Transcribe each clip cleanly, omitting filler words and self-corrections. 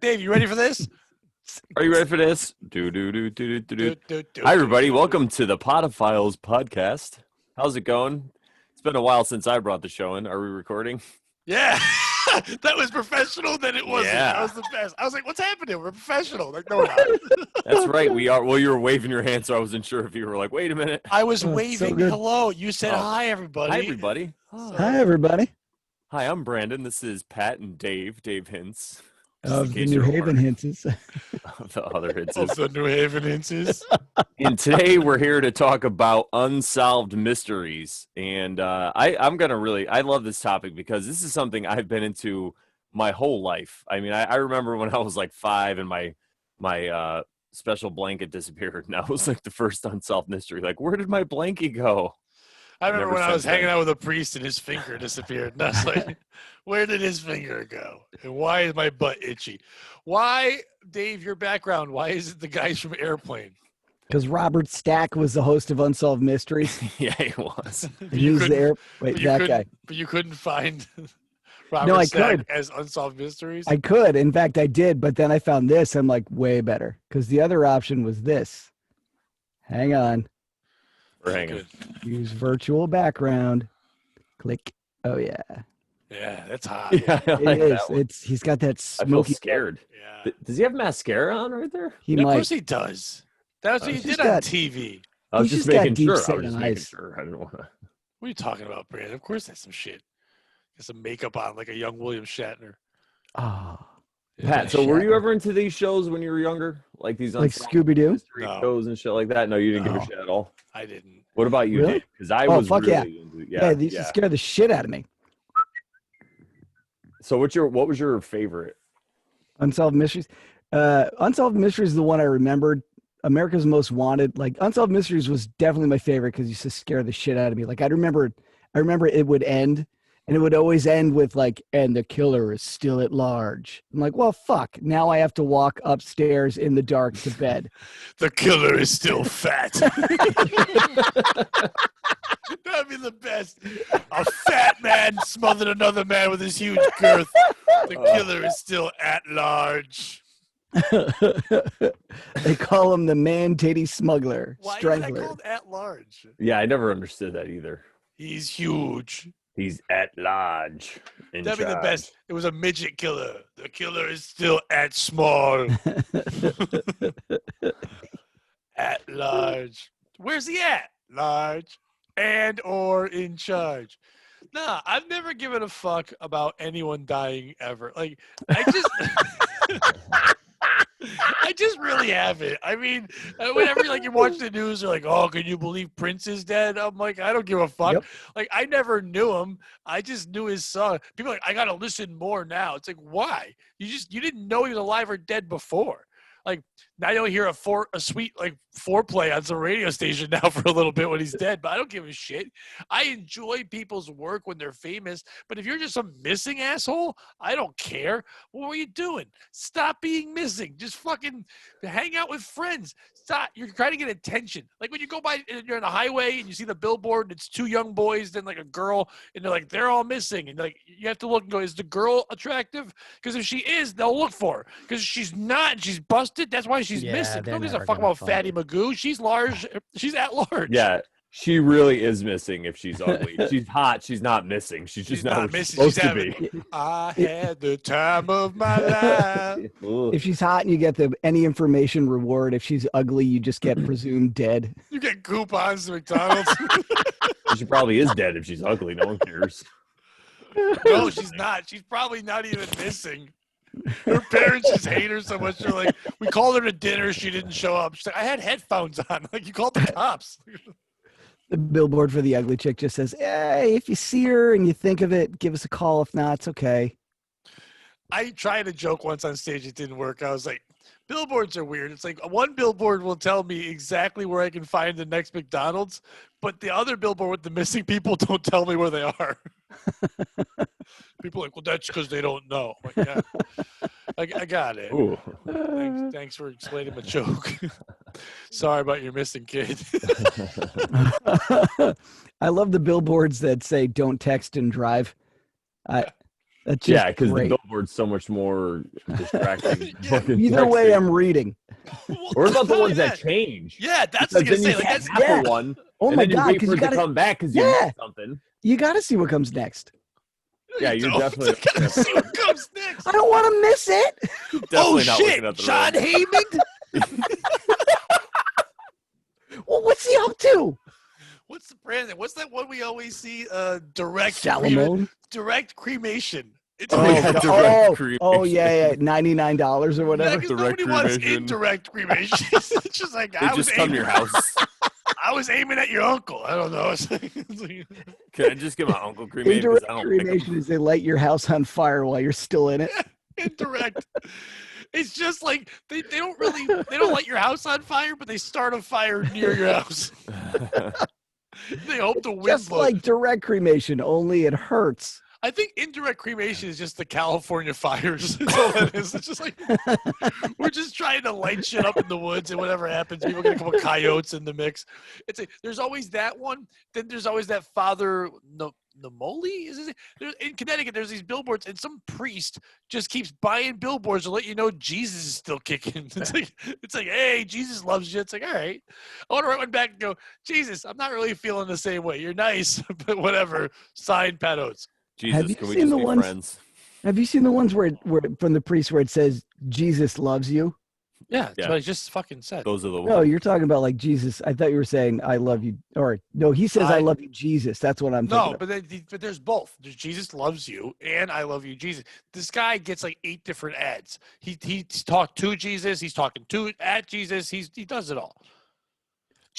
Dave, you ready for this? Are you ready for this? Hi, everybody. Welcome to the Podophiles podcast. How's it going? It's been a while since I brought the show in. Are we recording? Yeah. That was professional, then it wasn't. Yeah. That was the best. I was like, what's happening? We're professional. Like, no, we're not. That's right. We are. Well, you were waving your hand, so I wasn't sure if you were like, wait a minute. I was waving hello. You said hi, everybody. Hi, everybody. Hi, everybody. Hi, I'm Brandon. This is Pat and Dave Hints. Of the New Haven Hints. The other Hints. Of the New Haven Hints. And today we're here to talk about unsolved mysteries. And I'm going to I love this topic because this is something I've been into my whole life. I mean, I remember when I was like 5 and my special blanket disappeared. And that was like the first unsolved mystery. Like, where did my blankie go? I remember when I was hanging out with a priest and his finger disappeared. And I was like, where did his finger go? And why is my butt itchy? Why, Dave, your background, why is it the guys from Airplane? Because Robert Stack was the host of Unsolved Mysteries. Yeah, he was. He was there. Wait, that guy. But you couldn't find Robert Stack as Unsolved Mysteries? I could. In fact, I did. But then I found this. I'm like, way better. Because the other option was this. Hang on. We're hanging. Use virtual background. Click. Oh, yeah. Yeah, that's hot. Yeah, it is. He's got that smoky. I feel scared. Yeah. Does he have mascara on right there? He might. Of course he does. That's what he did on TV. I was just making sure. I didn't want to. What are you talking about, Brandon? Of course that's some shit. Got some makeup on like a young William Shatner. Oh. Pat, so were you ever into these shows when you were younger? Like these Scooby-Doo shows and shit like that? No, you didn't give a shit at all? I didn't. What about you, really? Dave? Because I was really into Yeah, these scare the shit out of me. So what was your favorite? Unsolved Mysteries? Unsolved Mysteries is the one I remembered. America's Most Wanted. Like, Unsolved Mysteries was definitely my favorite because it used to scare the shit out of me. Like, I remember it would end, and it would always end with, like, and the killer is still at large. I'm like, well, fuck. Now I have to walk upstairs in the dark to bed. The killer is still fat. That'd be the best. A fat man smothered another man with his huge girth. The killer is still at large. They call him the man-titty smuggler. Why strangler. is that called at large? Yeah, I never understood that either. He's huge. He's at large. That'd be the best. It was a midget killer. The killer is still at small. At large. Where's he at? Large. And or in charge. Nah, I've never given a fuck about anyone dying ever. Like, I just really haven't. I mean, whenever like you watch the news, they're like, "Oh, can you believe Prince is dead?" I'm like, I don't give a fuck. Yep. Like, I never knew him. I just knew his song. People are like, I gotta listen more now. It's like, why? You didn't know he was alive or dead before. Like, now you'll hear a sweet like foreplay on some radio station now for a little bit when he's dead, but I don't give a shit. I enjoy people's work when they're famous, but if you're just some missing asshole, I don't care. What were you doing? Stop being missing. Just fucking hang out with friends. Stop. You're trying to get attention. Like when you go by and you're on the highway and you see the billboard and it's 2 young boys, then like a girl, and they're all missing. And like you have to look and go, is the girl attractive? Because if she is, they'll look for her. Because she's not, and she's busted, that's why she's missing. Nobody gives a fuck about Fatty Magoo. She's large. She's at large. Yeah, she really is missing if she's ugly. She's hot. She's not missing. She's just not missing. She's supposed to be. I had the time of my life. If she's hot and you get any information reward, if she's ugly, you just get presumed dead. You get coupons to McDonald's. She probably is dead if she's ugly. No one cares. No, she's not. She's probably not even missing. Her parents just hate her so much. They're like, we called her to dinner. She didn't show up. She's like, I had headphones on. Like, you called the cops. The billboard for the ugly chick just says, hey, if you see her and you think of it, give us a call. If not, it's okay. I tried a joke once on stage. It didn't work. I was like, billboards are weird. It's like one billboard will tell me exactly where I can find the next McDonald's, but the other billboard with the missing people don't tell me where they are. People are like, well, that's because they don't know. I'm like, yeah, I got it. Thanks for explaining my joke. Sorry about your missing kid. I love the billboards that say "Don't text and drive." That's Yeah, just because the great. billboard's so much more distracting. Yeah, fucking Either way, texting. I'm reading. Well, What about the not ones only that change? Yeah, that's Because what I was then gonna you say. Like get that's half Yeah. of one, Oh and my then you God, wait because for you it to gotta, come back because you yeah, missed something. you gotta see what comes next. Yeah, you you're don't. definitely I gotta see what comes next. I don't want to miss it. Oh definitely not looking shit, at the John road. Heyman. Well, what's he up to? What's the brand name? What's that one we always see? Direct Salamone. direct cremation. It's Oh, yeah, direct oh, cremation. yeah, $99 or yeah, whatever. because Direct nobody wants cremation. indirect cremation. It's just like They just come to your house. I was aiming at your uncle. I don't know. It's like, Can I just get my uncle cremated because Indirect I don't like cremation him? is they light your house on fire while you're still in it. indirect. It's just like they don't light your house on fire, but they start a fire near your house. They hope the wind Just blows. like direct cremation, only it hurts. I think indirect cremation is just the California fires. That's all it is. It's just like we're just trying to light shit up in the woods, and whatever happens, people are gonna come with coyotes in the mix. It's like there's always that one. Then there's always that Father Namoli. Is it? In Connecticut, there's these billboards, and some priest just keeps buying billboards to let you know Jesus is still kicking. It's like, hey, Jesus loves you. It's like, all right. I want to write one back and go, Jesus, I'm not really feeling the same way. You're nice, but whatever. Signed, Pat Oates. Have Jesus, you can we seen just the be ones- friends? Have you seen the ones where from the priest where it says Jesus loves you? Yeah, that's Yeah. what I just fucking said. Those are the No, ones. you're talking about like Jesus. I thought you were saying I love you, or no, he says I love you, Jesus. That's what I'm thinking. No, Of. but there's both. There's Jesus loves you and I love you, Jesus. This guy gets like 8 different ads. He's talked to Jesus. He's talking to at Jesus. He does it all.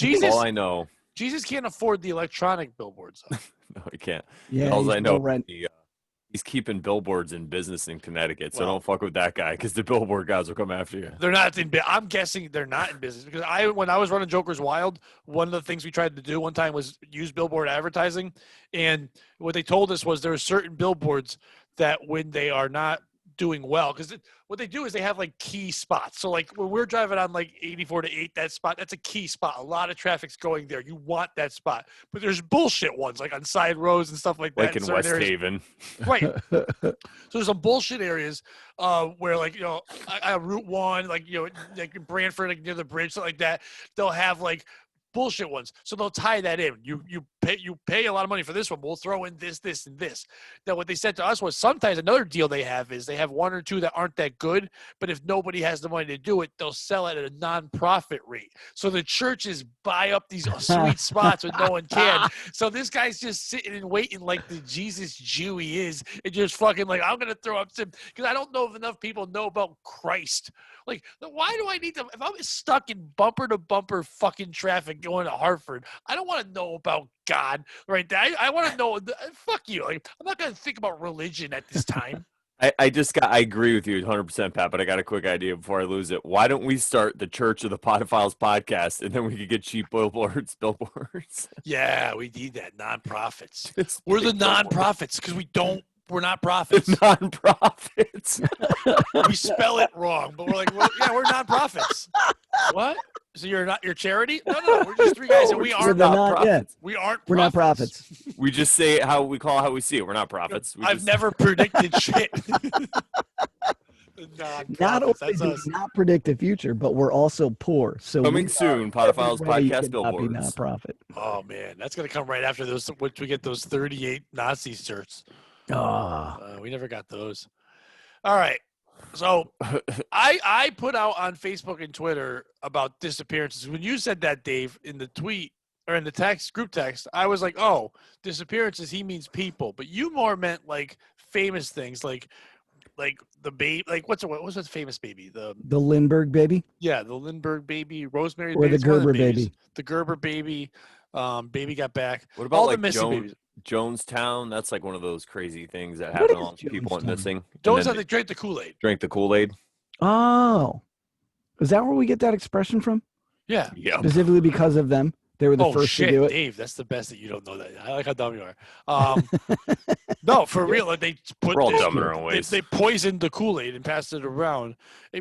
That's all I know. Jesus can't afford the electronic billboards. Though. No, he can't. Yeah, All he's I know, low rent. he's keeping billboards in business in Connecticut, so Well- don't fuck with that guy because the billboard guys will come after you. They're not in. I'm guessing they're not in business because when I was running Joker's Wild, one of the things we tried to do one time was use billboard advertising, and what they told us was there are certain billboards that when they are not doing well, because what they do is they have like key spots. So like when we're driving on like 84 to 8, that spot, that's a key spot. A lot of traffic's going there. You want that spot, but there's bullshit ones like on side roads and stuff like that. Like in certain West areas. Haven. Right. So there's some bullshit areas where, like, you know, I Route 1, like, you know, like in Brantford, like near the bridge, something like that. They'll have like bullshit ones. So they'll tie that in. You pay a lot of money for this one. We'll throw in this, this, and this. Now, what they said to us was sometimes another deal they have is they have 1 or 2 that aren't that good, but if nobody has the money to do it, they'll sell it at a nonprofit rate. So the churches buy up these sweet spots when no one can. So this guy's just sitting and waiting like the Jesus Jew he is and just fucking like, I'm going to throw up some, because I don't know if enough people know about Christ. Like, why do I need to, if I'm stuck in bumper to bumper fucking traffic going to Hartford, I don't want to know about God right there. I want to know, fuck you. Like, I'm not going to think about religion at this time. I agree with you 100%, Pat, but I got a quick idea before I lose it. Why don't we start the Church of the Podophiles podcast and then we could get cheap billboards? Yeah, we need that. Nonprofits. Just We're the big billboards. nonprofits because we're not profits. Nonprofits. We spell it wrong, but we're like, we're nonprofits. What? So you're charity? No, we're just 3 guys, and we We're aren't the non- yeah. We aren't. We're not profits. We just say it how we call it how we see it. We're not prophets. I've never predicted shit. Not only That's do us. we not predict the future, but we're also poor. So Coming we soon, are every Podophiles way you podcast cannot be billboards. nonprofit. Oh man, that's gonna come right after those. Once we get those 38 Nazi shirts. We never got those. All right. So I put out on Facebook and Twitter about disappearances. When you said that, Dave, in the tweet or in the text group text, I was like, oh, disappearances, he means people. But you more meant like famous things, like the baby, like what's the famous baby? The Lindbergh baby the Lindbergh baby, Rosemary or baby, the Gerber baby. the Gerber baby, baby got back. What about all like the missing babies? Jonestown? That's like one of those crazy things that What happen is along people went Jonestown? missing. Jones, And they drank the Kool Aid. drank the Kool Aid. Oh, is that where we get that expression from? Yeah. Yeah. Specifically because of them, they were the Oh first shit, to do it. Dave, that's the best that you don't know that. I like how dumb you are. No, for real. Like they put We're all this- dumb in our own ways. They poisoned the Kool-Aid and passed it around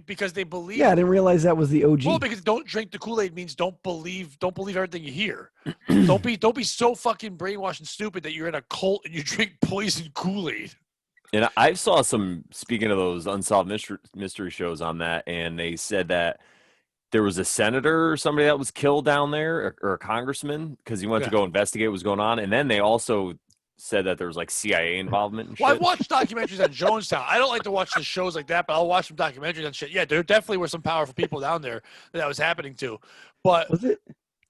because they believe. Yeah, I didn't realize that was the OG. Well, because don't drink the Kool-Aid means don't believe everything you hear. don't be so fucking brainwashed and stupid that you're in a cult and you drink poison Kool-Aid. And I saw some, speaking of those unsolved mystery shows on that, and they said that there was a senator or somebody that was killed down there, or a congressman, because he went to Yeah. go investigate what was going on. And then they also said that there was like CIA involvement and Well, I've shit. watched documentaries on Jonestown. I don't like to watch the shows like that, but I'll watch some documentaries on shit. Yeah, there definitely were some powerful people down there that was happening to. But Was it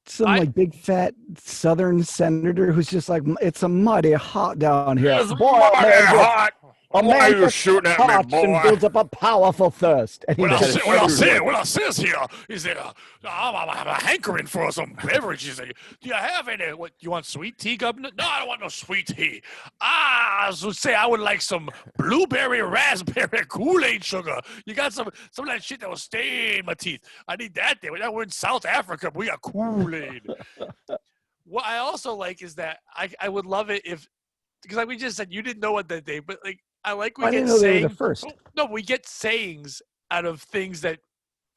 some like big fat Southern senator who's just like, it's a muddy hot down here. It's Boy, mighty man, hot. a Why man are you gets shooting at me, parched and boy? builds up a powerful thirst. And he what just- I says here is that I'm hankering for some beverages. Do you have any? What you want? Sweet tea, Governor? No, I don't want no sweet tea. I would say I would like some blueberry raspberry Kool Aid sugar. You got some of that shit that will stay in my teeth. I need that there. We're in South Africa. But we got Kool Aid. What I also like is that I would love it if, because like we just said, you didn't know what that day, but like I like we I get didn't know they were sayings. the first. No, we get sayings out of things that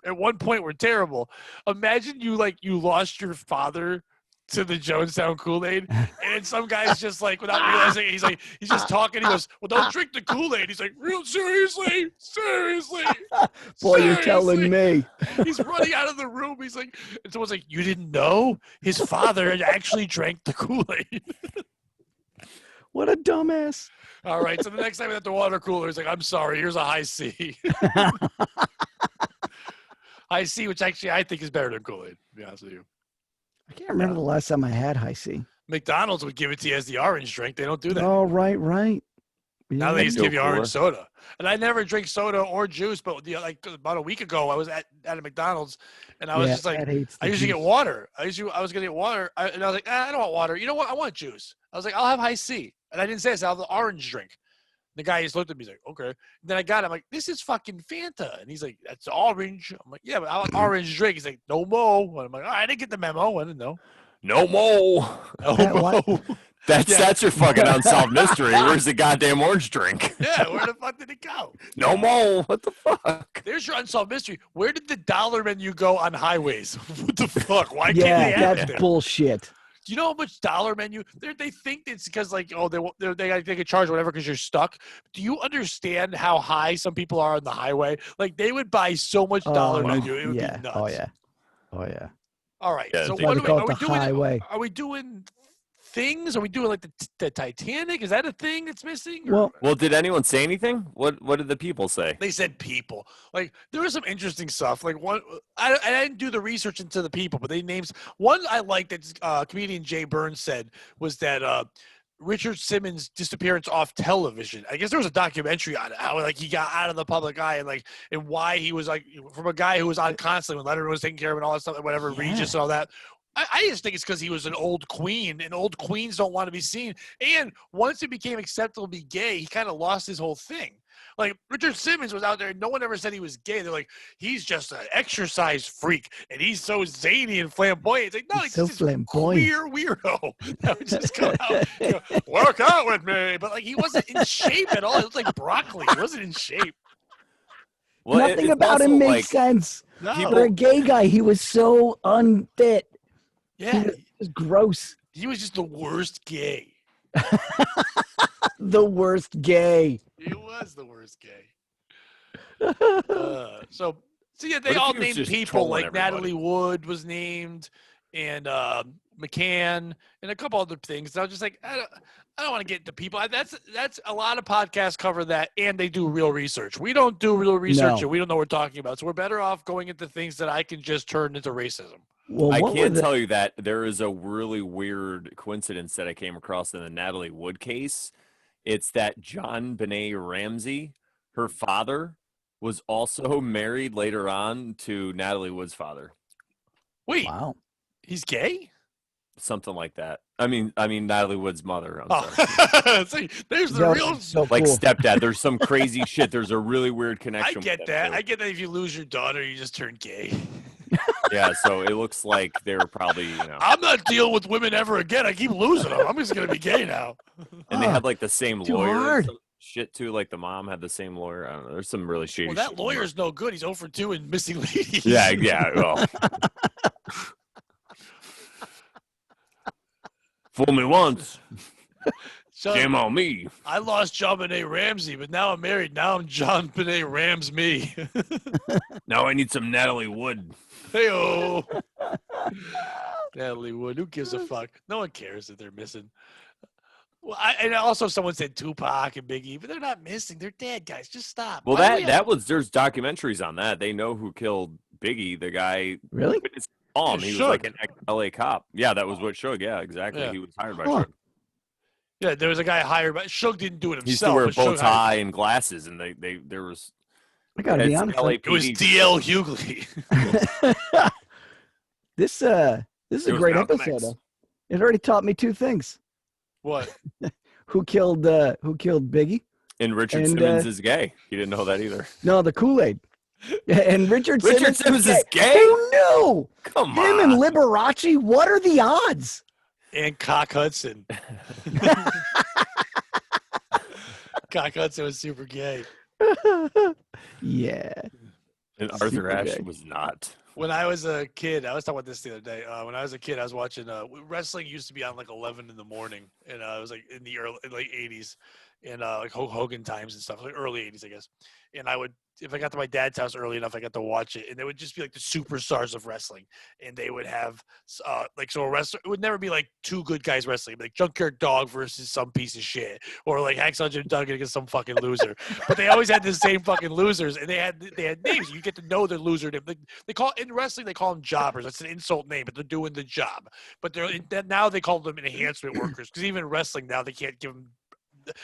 at one point were terrible. Imagine you lost your father to the Jonestown Kool Aid, and some guy's just like, without realizing, he's just talking. He goes, "Well, don't drink the Kool Aid." He's like, "Real seriously, seriously." Boy, you're telling me. He's running out of the room. He's like, and someone's like, "You didn't know his father had actually drank the Kool Aid." What a dumbass. All right, so the next time at the water cooler, he's like, "I'm sorry, here's a high C." High C, which actually I think is better than Kool Aid, to be honest with you. I can't remember the last time I had high C. McDonald's would give it to you as the orange drink. They don't do that. Oh, right. Now they just Still give you orange cooler. soda. And I never drink soda or juice, but like about a week ago, I was at a McDonald's, and I was just like, I usually get water. I was going to get water, and I was like, I don't want water. You know what? I want juice. I was like, I'll have high C. And I didn't say this. I'll have the orange drink. The guy just looked at me. He's like, okay. And then I got it. I'm like, this is fucking Fanta. And he's like, that's orange. I'm like, yeah, but I want orange drink. He's like, no mo. And I'm like, I didn't get the memo. I didn't know. No more. No What? mo. That's your fucking unsolved mystery. Where's the goddamn orange drink? Yeah, where the fuck did it go? No more. What the fuck? There's your unsolved mystery. Where did the dollar menu go on highways? What the fuck? Why can't they Yeah, have it that's there? bullshit. Do you know how much dollar menu? They think it's because like they could charge whatever because you're stuck. Do you understand how high some people are on the highway? Like they would buy so much dollar no. menu, it would Yeah. be nuts. Oh, yeah. Oh, yeah. All right. Yeah, So they what call are it we the doing? highway. Are we doing things? Are we doing like the Titanic? Is that a thing that's missing? Well, Did anyone say anything? What did the people say? They said people. Like there was some interesting stuff. Like one, I didn't do the research into the people, but they named one I liked that comedian Jay Burns said was that Richard Simmons' disappearance off television. I guess there was a documentary on it, how like he got out of the public eye and why he was like from a guy who was on constantly when Letterman was taking care of him and all that stuff, whatever, Yeah. Regis and all that. I just think it's because he was an old queen, and old queens don't want to be seen. And once it became acceptable to be gay, he kind of lost his whole thing. Like Richard Simmons was out there, and no one ever said he was gay. They're like, he's just an exercise freak, and he's so zany and flamboyant. It's like, no, He's he's so just this flamboyant. queer weirdo that would just come out, work out with me. But like, he wasn't in shape at all. It was like broccoli. He wasn't in shape. Well, nothing it's about also him makes like, sense. No. For a gay guy, he was so unfit. Yeah, He was gross. he was just the worst gay. The worst gay. He was the worst gay. So yeah, they What if all he was named just people trolling like everybody? Natalie Wood was named, and McCann, and a couple other things. And I was just like, I don't want to get into people. That's a lot of podcasts cover that, and they do real research. We don't do real research, No. and we don't know what we're talking about. So we're better off going into things that I can just turn into racism. Well, I what were can the- tell you that there is a really weird coincidence that I came across in the Natalie Wood case. It's that John Benet Ramsey, her father, was also married later on to Natalie Wood's father. Wait, Wow. he's gay? Something like that. I mean Natalie Wood's mother. I'm sorry. Oh, see, there's the That real. was so Like cool. stepdad. There's some crazy shit. There's a really weird I connection. get with that. too. I get that if you lose your daughter, you just turn gay. Yeah, so it looks like they're probably, I'm not dealing with women ever again. I keep losing them. I'm just gonna be gay now. and they had like the same Too lawyer. and hard. some shit too. Like the mom had the same lawyer. I don't know. There's some really shady. Well, that shit. lawyer's no good. He's 0 for 2 in missing ladies. Yeah. Well, fool me once. So Shame on me. I lost John Benet Ramsey, but now I'm married. Now I'm John Benet Rams me. Now I need some Natalie Wood. Hey-oh. Natalie Wood. Who gives a fuck? No one cares that they're missing. Well, and also someone said Tupac and Biggie, but they're not missing. They're dead, guys. Just stop. Well, Why do we have- there's documentaries on that. They know who killed Biggie, the guy. Really? His mom. Yeah, He was Suge. like an ex-LA cop. Yeah, that was what Suge. Yeah, exactly. Yeah. He was hired by Huh. Suge. Yeah, there was a guy hired, but Suge didn't do it himself. He used to wear a but bow Suge hired- tie and glasses, and there was. I gotta be honest. It was D.L. Hughley. This is a It was great Malcolm episode. X. Though. It already taught me two things: What? who killed Biggie? And Richard And, Simmons is gay. You didn't know that either. No, the Kool Aid. And Richard Simmons is gay? Who knew? Come Him on. and Liberace. What are the odds? And Cock Hudson. Cock Hudson was super gay. Yeah. And Arthur Super Ashe gay. was not. When I was a kid, I was talking about this the other day. When I was a kid, I was watching wrestling. Used to be on like 11 in the morning, and it was like in the late 80s, and like Hulk Hogan times and stuff, like early 80s, I guess. And I would, if I got to my dad's house early enough, I got to watch it, and they would just be like the superstars of wrestling, and they would have like, so a wrestler, it would never be like two good guys wrestling, like Junkyard Dog versus some piece of shit, or like Hacksaw Jim Duggan against some fucking loser. But they always had the same fucking losers, and they had names. You get to know the loser name. They call in wrestling, they call them jobbers. That's an insult name, but they're doing the job. But now they call them enhancement workers, because even wrestling now they can't give them,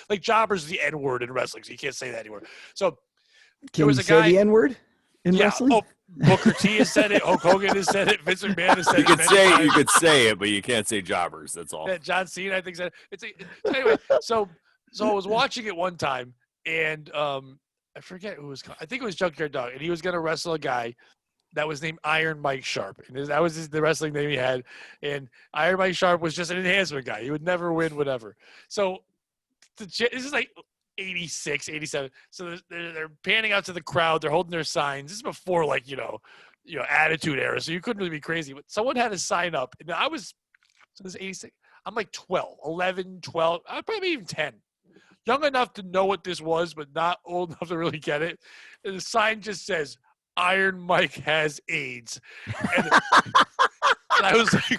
like, jobbers is the N word in wrestling, so you can't say that anymore. So Can was you a say guy- the N word in yeah, wrestling? oh, Booker T has said it. Hulk Hogan has said it. Vince McMahon has said You it. could many say times. you could say it, but you can't say jobbers. That's all. Yeah, John Cena, I think, said it. So anyway, so I was watching it one time, and I forget who was. I think it was Junkyard Dog, and he was going to wrestle a guy that was named Iron Mike Sharp, and that was the wrestling name he had. And Iron Mike Sharp was just an enhancement guy. He would never win, whatever. So this is like 86, 87. So they're panning out to the crowd. They're holding their signs. This is before, like, you know, Attitude Era. So you couldn't really be crazy. But someone had a sign up. And I was, so this is 86. I'm like 12, 11, 12, probably even 10. Young enough to know what this was, but not old enough to really get it. And the sign just says, Iron Mike has AIDS. And I was like,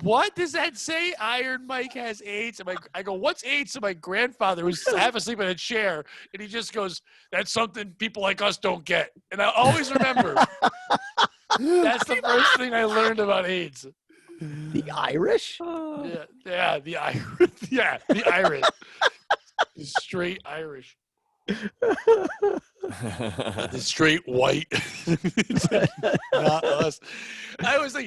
what does that say? Iron Mike has AIDS. And I go, what's AIDS? So my grandfather was half asleep in a chair, and he just goes, that's something people like us don't get. And I always remember, that's the first thing I learned about AIDS. The Irish? Yeah, the Irish. Yeah, the Irish. The straight Irish. The straight white. It's like, not us. I was like,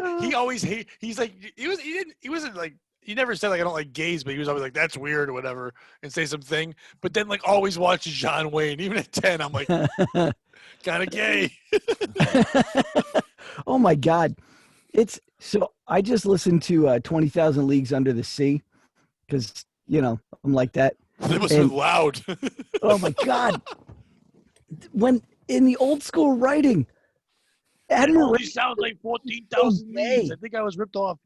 he wasn't like, he never said like, I don't like gays, but he was always like, that's weird or whatever, and say something. But then like always watches John Wayne. Even at 10, I'm like, kind of gay. Oh my God. So I just listened to 20,000 Leagues Under the Sea because, I'm like that. It must have been loud. Oh my God. When in the old school writing, It only admiration. sounds like 14,000 leagues. I think I was ripped off.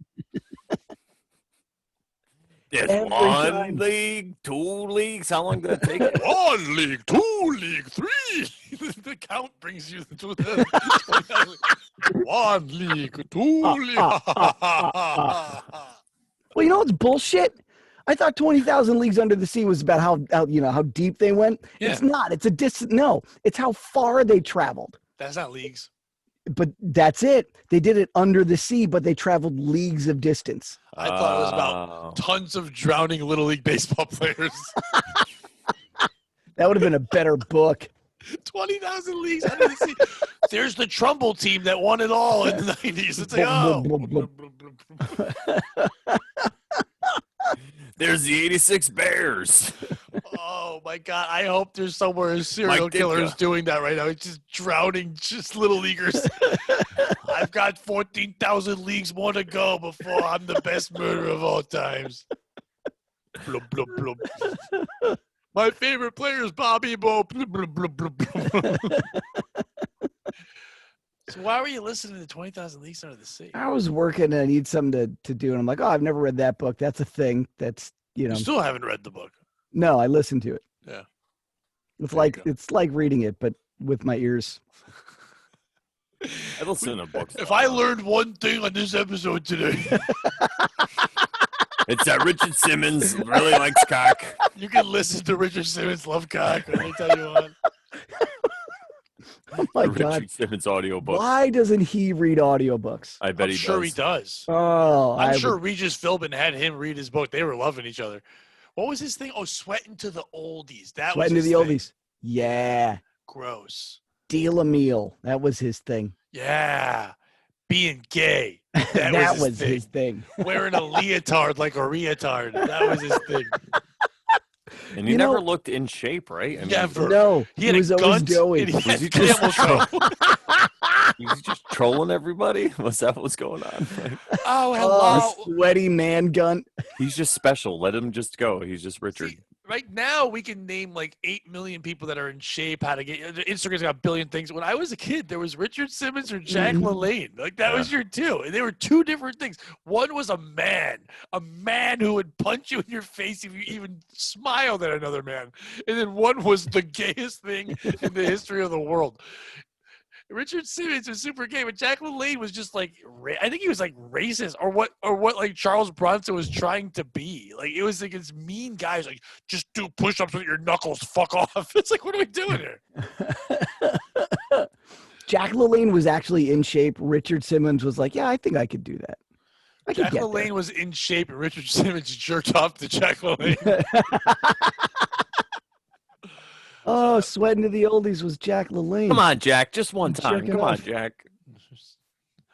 There's Every one time. league, 2 leagues. How long did that take? 1 league, 2 league, 3. The count brings you to the 1 league, 2 league. Well, you know what's bullshit? I thought 20,000 Leagues Under the Sea was about how deep they went. Yeah. It's not. It's a distance. No, it's how far they traveled. That's not leagues. But that's it. They did it under the sea, but they traveled leagues of distance. I thought it was about tons of drowning Little League baseball players. That would have been a better book. 20,000 leagues under the sea. There's the Trumbull team that won it all in the 90s. It's like, oh. There's the 86 Bears. Oh, my God. I hope there's somewhere a serial Mike killer is Ditka. doing that right now. He's just drowning just Little Leaguers. I've got 14,000 leagues more to go before I'm the best murderer of all times. Blub, blub, blub. My favorite player is Bobby Bo. Blub, blub, blub, blub, blub. So why were you listening to 20,000 Leagues Under the Sea? I was working and I need something to do. And I'm like, oh, I've never read that book. That's a thing. That's you know. You still haven't read the book. No, I listened to it. Yeah. It's like reading it, but with my ears. I listen to books. If I learned one thing on this episode today, it's that Richard Simmons really likes cock. you can listen to Richard Simmons Love Cock anytime you want. Oh my The God. Richard Simmons audiobook. Why doesn't he read audiobooks? I bet I'm he sure does. he does. Oh, I'm sure Regis Philbin had him read his book. They were loving each other. What was his thing? Oh, Sweating to the Oldies. That Sweating was to his the thing. Oldies. Yeah. Gross. Deal a meal. That was his thing. Yeah. Being gay. That was his thing. Wearing a leotard like a retard. That was his thing. And he never looked in shape, right? I mean, Never. No, He had was a always gun. doughy. And he Was had he just camel toe. he was just trolling everybody. Was that what's going on? Like, Oh, hello. Sweaty man gun. he's just special. Let him just go. He's just Richard. See, right now, we can name like 8 million people that are in shape. How to get Instagram's got a billion things. When I was a kid, there was Richard Simmons or Jack LaLanne. Like that was your two, and they were two different things. One was a man who would punch you in your face if you even smiled at another man, and then one was the gayest thing in the history of the world. Richard Simmons was super gay, but Jack LaLanne was just like, I think he was like racist or what like Charles Bronson was trying to be. Like it was like this mean guy who's like, just do push-ups with your knuckles, fuck off. It's like, what are we doing here? Jack LaLanne was actually in shape. Richard Simmons was like, yeah, I think I could do that. I could Jack get LaLanne there. was in shape and Richard Simmons jerked off to Jack LaLanne. Oh, Sweating to the Oldies was Jack LaLanne. Come on, Jack. Just one time. Jerking Come on, off. Jack.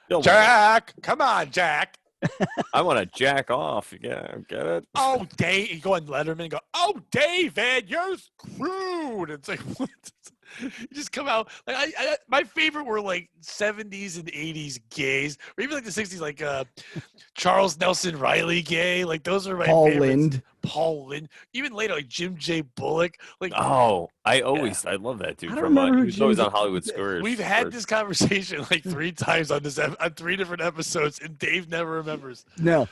Don't Jack, come on, Jack. I want to jack off. Yeah, get it? Oh, Dave, you go on Letterman and go, oh, David, you're screwed. It's like, what? You just come out. Like, my favorite were like 70s and 80s gays, or even like the 60s, like Charles Nelson Riley gay. Like, those are my Paul favorites. Lynde. Paul Lynde. Even later, like Jim J. Bullock. Like, Oh, I love that dude. I don't From remember he who was always Jim- on Hollywood Squares. we've had this conversation like 3 times on on 3 different episodes, and Dave never remembers. No,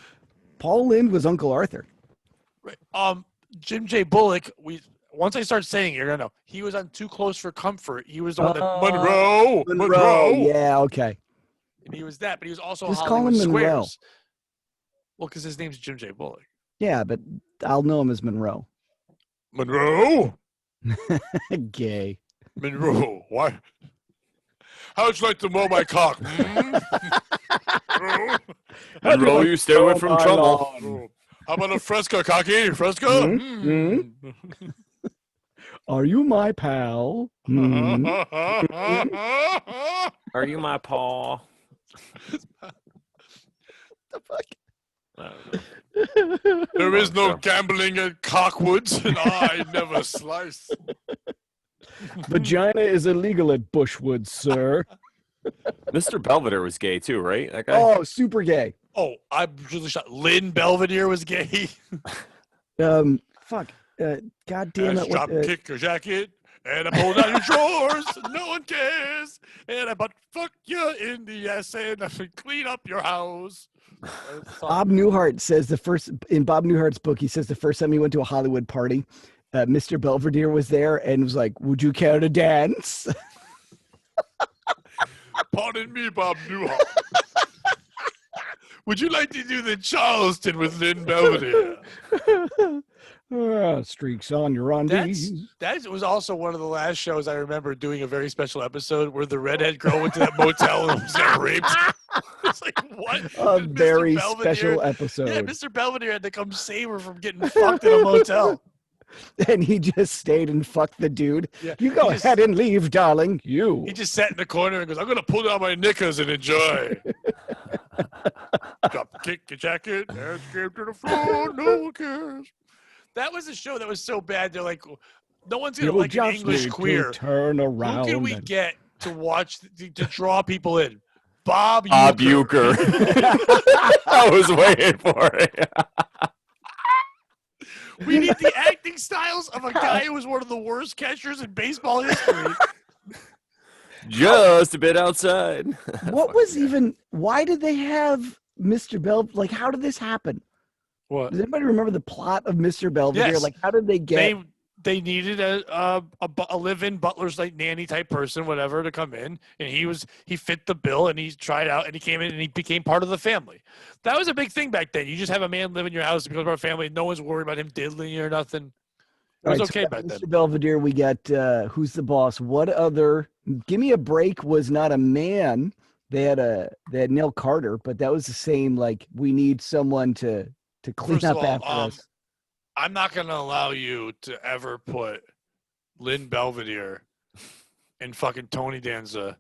Paul Lynde was Uncle Arthur. Right. Jim J. Bullock, once I start saying it, you're gonna know. He was on Too Close for Comfort. He was the one that Monroe. Yeah, okay. And he was that, but he was also Just call Hollywood him Monroe. Squares. Well, because his name's Jim J. Bullock. Yeah, but I'll know him as Monroe. Monroe? Gay. Monroe. Why? How'd you like to mow my cock? Monroe? Monroe, you stay away from trouble. Monroe. How about a fresca, cocky? Fresca? Mhm. Are you my pal? Mhm. Are you my paw? The fuck? I don't know. There is no gambling at Cockwoods, and I never slice. Vagina is illegal at Bushwood, sir. Mr. Belvedere was gay too, right? That guy. Oh, super gay. Oh, I'm really shocked. Lynn Belvedere was gay. Fuck. God damn it. Drop kick your jacket, and I pull down your drawers. No one cares. And I butt fuck you in the ass, and I clean up your house. Bob Newhart says in Bob Newhart's book, he says the first time he went to a Hollywood party, Mr. Belvedere was there and was like, would you care to dance? Pardon me, Bob Newhart. Would you like to do the Charleston with Lynn Belvedere? Streaks on your undies. That was also one of the last shows I remember doing a very special episode where the redhead girl went to that motel and almost got raped. It's like, what? A Mr. very Belvedere- special episode. Yeah, Mr. Belvedere had to come save her from getting fucked in a motel. And he just stayed and fucked the dude. Yeah, You go he just- ahead and leave, darling. You. He just sat in the corner and goes, I'm going to pull down my knickers and enjoy. Drop kick your jacket and escape to the floor. No one cares. That was a show that was so bad. They're like, no one's going to like an English queer. Turn around. Who can we get to watch, to draw people in? Bob Euchre. I was waiting for it. We need the acting styles of a guy who was one of the worst catchers in baseball history. Just a bit outside. What was even, why did they have Mr. Bell? Like, how did this happen? What? Does anybody remember the plot of Mr. Belvedere? Yes. Like, how did they get? They needed a live-in butler's like nanny type person, whatever, to come in, and he fit the bill, and he tried out, and he came in, and he became part of the family. That was a big thing back then. You just have a man live in your house because of our family. No one's worried about him diddling you or nothing. It was okay back then. Mr. Belvedere, we got Who's the Boss? What other? Give Me a Break was not a man. They had Neil Carter, but that was the same. Like, we need someone to clean up after us. I'm not going to allow you to ever put Lynn Belvedere and fucking Tony Danza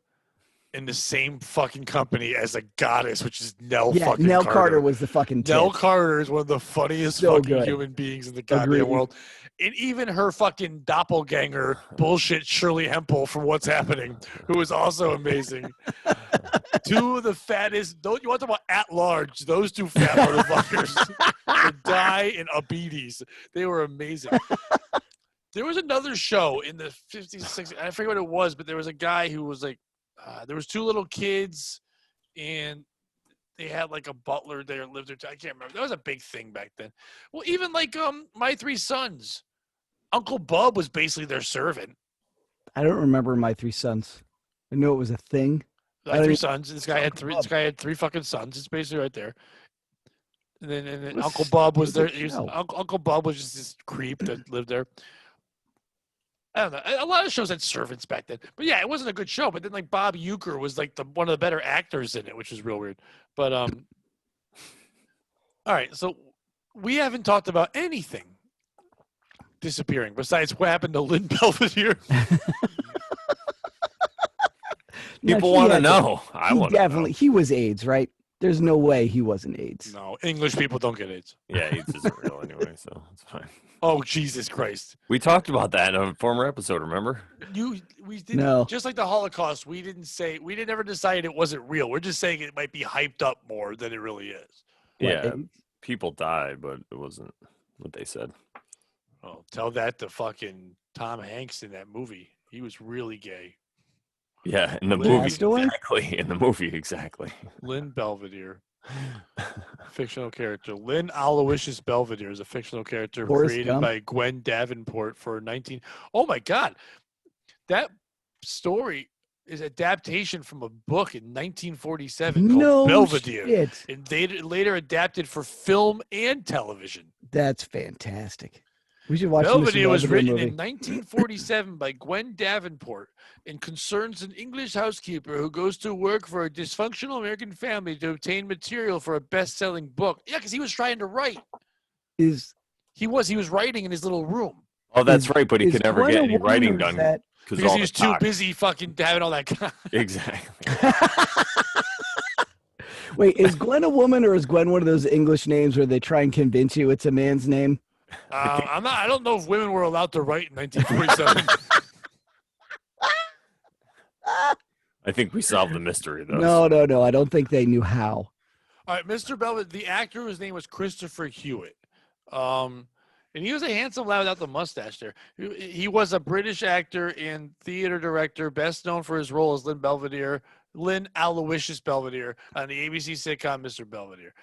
in the same fucking company as a goddess, which is Nell fucking Nell Carter. Carter was the fucking tip. Nell Carter is one of the funniest fucking human beings in the goddamn world. And even her fucking doppelganger bullshit Shirley Hempel from What's Happening, who is also amazing. Two of the fattest, you want to talk about at large, those two fat motherfuckers would die in obedience. They were amazing. There was another show in the 50s, 60s, I forget what it was, but there was a guy who was like, there was two little kids, and they had like a butler there lived there. I can't remember. That was a big thing back then. Well, even like My Three Sons, Uncle Bub was basically their servant. I don't remember My Three Sons. I know it was a thing. My Three Sons. This guy had three. This guy had three fucking sons. It's basically right there. And then Uncle Bub was there. Uncle Bub was just this creep that lived there. I don't know. A lot of shows had servants back then, but yeah, it wasn't a good show. But then like Bob Uecker was like one of the better actors in it, which is real weird. But all right, so we haven't talked about anything disappearing besides what happened to Lynn Belvedere. People want to know. I want to know. He was AIDS, right? There's no way he wasn't AIDS. No, English people don't get AIDS. Yeah, AIDS isn't real anyway, so it's fine. Oh, Jesus Christ. We talked about that in a former episode, remember? We didn't, just like the Holocaust, we didn't ever decide it wasn't real. We're just saying it might be hyped up more than it really is. Yeah, people died, but it wasn't what they said. Oh, tell that to fucking Tom Hanks in that movie. He was really gay. Yeah, in the movie. Exactly. In the movie, exactly. Lynn Belvedere. Fictional character. Lynn Aloysius Belvedere is a fictional character created by Gwen Davenport for 19. Oh my God. That story is adaptation from a book in 1947 called Belvedere. Shit. And they later adapted for film and television. That's fantastic. We should watch Belvedere was written in 1947 by Gwen Davenport and concerns an English housekeeper who goes to work for a dysfunctional American family to obtain material for a best-selling book. Yeah, because he was trying to write. He was writing in his little room. Oh, that's right, but he could never get any writing done because he was too busy fucking having all that. Exactly. Wait, is Gwen a woman or is Gwen one of those English names where they try and convince you it's a man's name? I don't know if women were allowed to write in 1947. I think we solved the mystery, though. No. I don't think they knew how. All right, Mr. Belvedere, the actor whose name was Christopher Hewitt. And he was a handsome lad without the mustache there. He was a British actor and theater director, best known for his role as Lynn Aloysius Belvedere on the ABC sitcom Mr. Belvedere.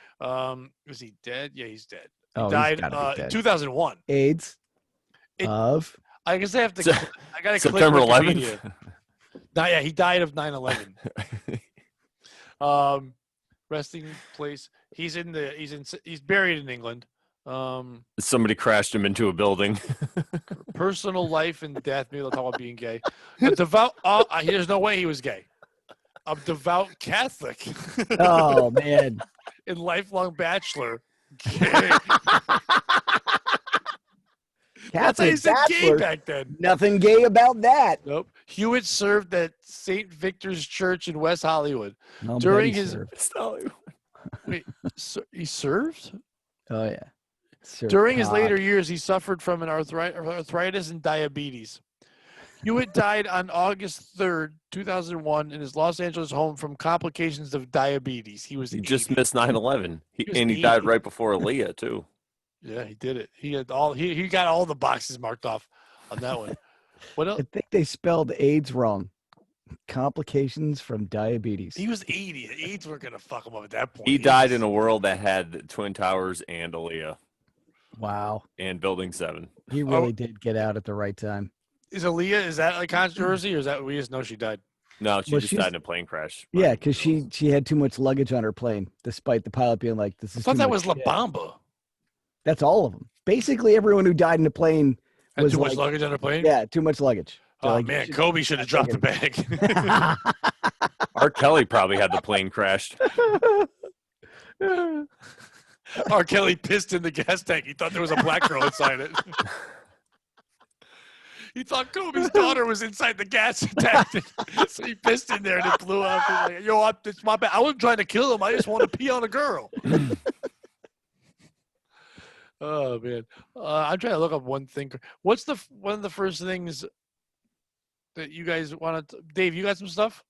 Is he dead? Yeah, he's dead. He died in 2001. AIDS I guess I have to. I got to click September 11th. Yeah, he died of 9/11. Resting place. He's buried in England. Somebody crashed him into a building. Personal life and death. Maybe they'll talk about being gay. A devout. There's no way he was gay. A devout Catholic. Oh man. And lifelong bachelor. Gay. That's how you said gay back then. Nothing gay about that. Nope. Hewitt served at St. Victor's Church in West Hollywood. During his Wait, he served? Oh yeah. During his later years, he suffered from an arthritis and diabetes. Hewitt died on August 3rd, 2001, in his Los Angeles home from complications of diabetes. He just missed 9/11, and he died right before Aaliyah too. Yeah, he did it. He had he got all the boxes marked off on that one. What else? I think they spelled AIDS wrong. complications from diabetes. He was 80. AIDS were gonna fuck him up at that point. He died in a world that had the Twin Towers and Aaliyah Wow. and Building 7. He really did get out at the right time. Is Aaliyah? Is that like controversy, or is that we just know she died? No, she Well, just she's- died in a plane crash. Yeah, because she had too much luggage on her plane, despite the pilot being like, "This I is." thought too that much was La shit." Bamba. That's all of them. Basically, everyone who died in the plane Had was too like, much luggage on her plane. yeah, too much luggage. They're Oh like, man, "You Kobe should have dropped the bag. should-" R. Kelly probably had the plane crashed. R. Kelly pissed in the gas tank. He thought there was a black girl inside it. He thought Kobe's daughter was inside the gas tank. So he pissed in there and it blew up. He's like, yo, it's my bad. I wasn't trying to kill him. I just want to pee on a girl. Oh, man. I'm trying to look up one thing. What's one of the first things that you guys wanted to, Dave, you got some stuff?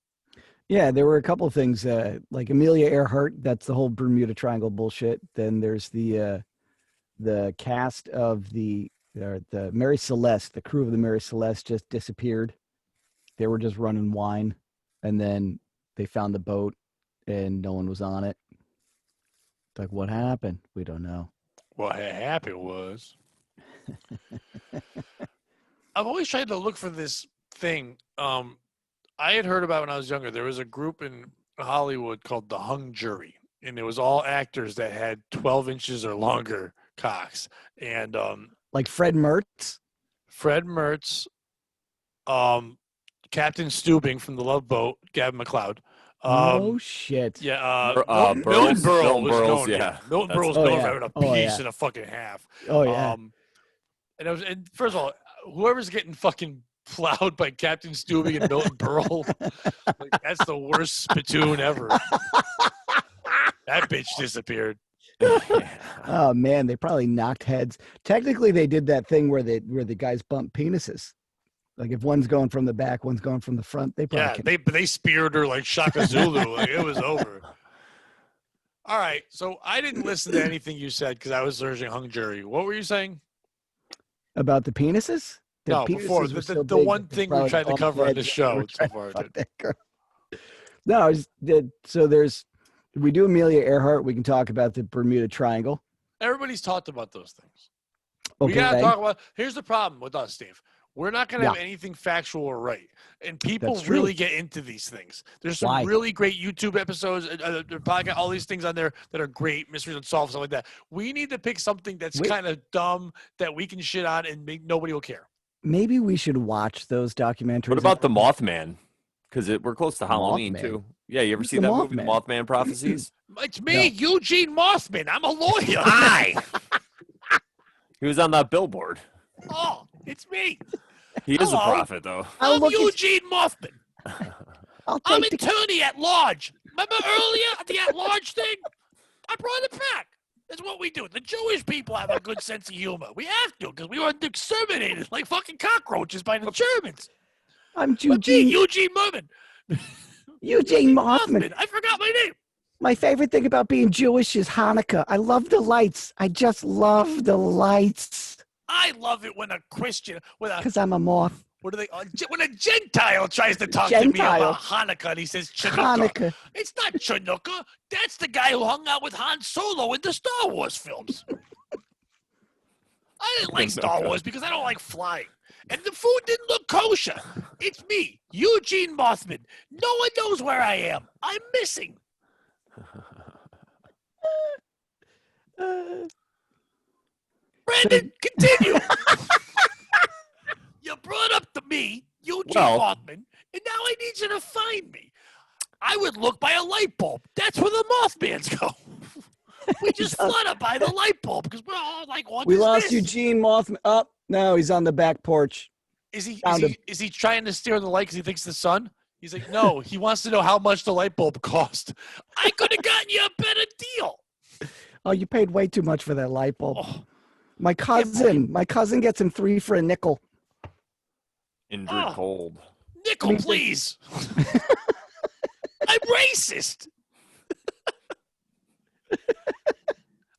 Yeah, there were a couple of things like Amelia Earhart. That's the whole Bermuda Triangle bullshit. Then there's the cast of the Mary Celeste. The crew of the Mary Celeste just disappeared. They were just running wine, and then they found the boat, and no one was on it. It's like, what happened? We don't know. What happened was, I've always tried to look for this thing. I had heard about when I was younger. There was a group in Hollywood called the Hung Jury, and it was all actors that had 12 inches or longer cocks. And Like Fred Mertz. Fred Mertz, Captain Stubing from The Love Boat, Gavin McLeod. No shit. Yeah, Burles? Milton Berle Milton was Berle's, known. yeah. Milton That's- Berle's Oh, known yeah. for having a Oh, piece yeah. and a fucking half. Oh yeah. And first of all, whoever's getting fucking plowed by Captain Stubing and Milton Berle, like, that's the worst spittoon ever. That bitch disappeared. Oh man, they probably knocked heads. Technically, they did that thing where the guys bump penises. Like if one's going from the back, one's going from the front. They probably Yeah, they speared her like Shaka Zulu. Like, it was over. All right, so I didn't listen to anything you said because I was searching Hung Jury. What were you saying? about the penises. Their No, penises before were the so the big one that they thing we probably tried to bumped cover on heads this when show they were so trying to far. fuck that girl. No, so there's we do Amelia Earhart. We can talk about the Bermuda Triangle. Everybody's talked about those things. Okay. We gotta talk about. Here's the problem with us, Steve. We're not gonna have Yeah. anything factual or right, and people That's true. really get into these things. There's some Why? really great YouTube episodes, podcast, all these things on there that are great, mysteries unsolved, stuff like that. We need to pick something that's Wait. kind of dumb that we can shit on and make nobody will care. Maybe we should watch those documentaries. What about the Mothman? Because we're close to Halloween Mothman? too. Yeah, you ever Who's see the that movie, The Mothman? Mothman Prophecies? It's me, Eugene Mothman. I'm a lawyer. Hi. He was on that billboard. Oh, it's me. He is a Hello. prophet, though. I'll I'm look at- Eugene Mothman. I'll I'm take the attorney at large. Remember earlier the at large thing? I brought it back. That's what we do. The Jewish people have a good sense of humor. We have to because we were exterminated like fucking cockroaches by the Germans. I'm But me, Eugene. Eugene Merman. Eugene Mothman. I forgot my name. My favorite thing about being Jewish is Hanukkah. I love the lights. I just love the lights I love it when a Christian, because I'm a moth. what do they? When a Gentile tries to talk to me Gentile. about Hanukkah, and he says Chanukah. Hanukkah. It's not Chanukah. That's the guy who hung out with Han Solo in the Star Wars films. I didn't like Star Wars because I don't like flying. And the food didn't look kosher. It's me, Eugene Mothman. No one knows where I am. I'm missing. Brandon, continue. You brought up to me, Eugene Well- Mothman, and now I need you to find me. I would look by a light bulb. That's where the Mothmans go. We just flutter by the light bulb because we're all like, what We is lost this? Eugene Mothman. Oh, no, he's on the back porch. Is Found him. he trying to steer the light because he thinks the sun? He's like, no, he wants to know how much the light bulb cost. I could have gotten you a better deal. Oh, you paid way too much for that light bulb. Oh, My cousin gets him 3 for a nickel. Indrid Oh. Cold. nickel, He's like- please. I'm racist.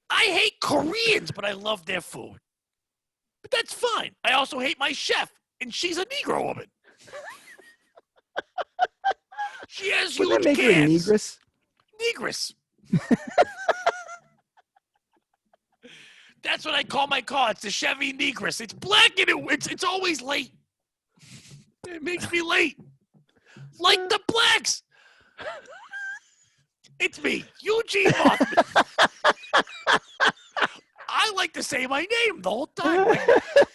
I hate Koreans, but I love their food. But that's fine. I also hate my chef, and she's a Negro woman. She has Wouldn't huge that make her a cans. negress? Negress. That's what I call my car. It's a Chevy Negress. It's black and it's always late. It makes me late. Like the blacks. It's me, Eugene Mothman. I like to say my name the whole time.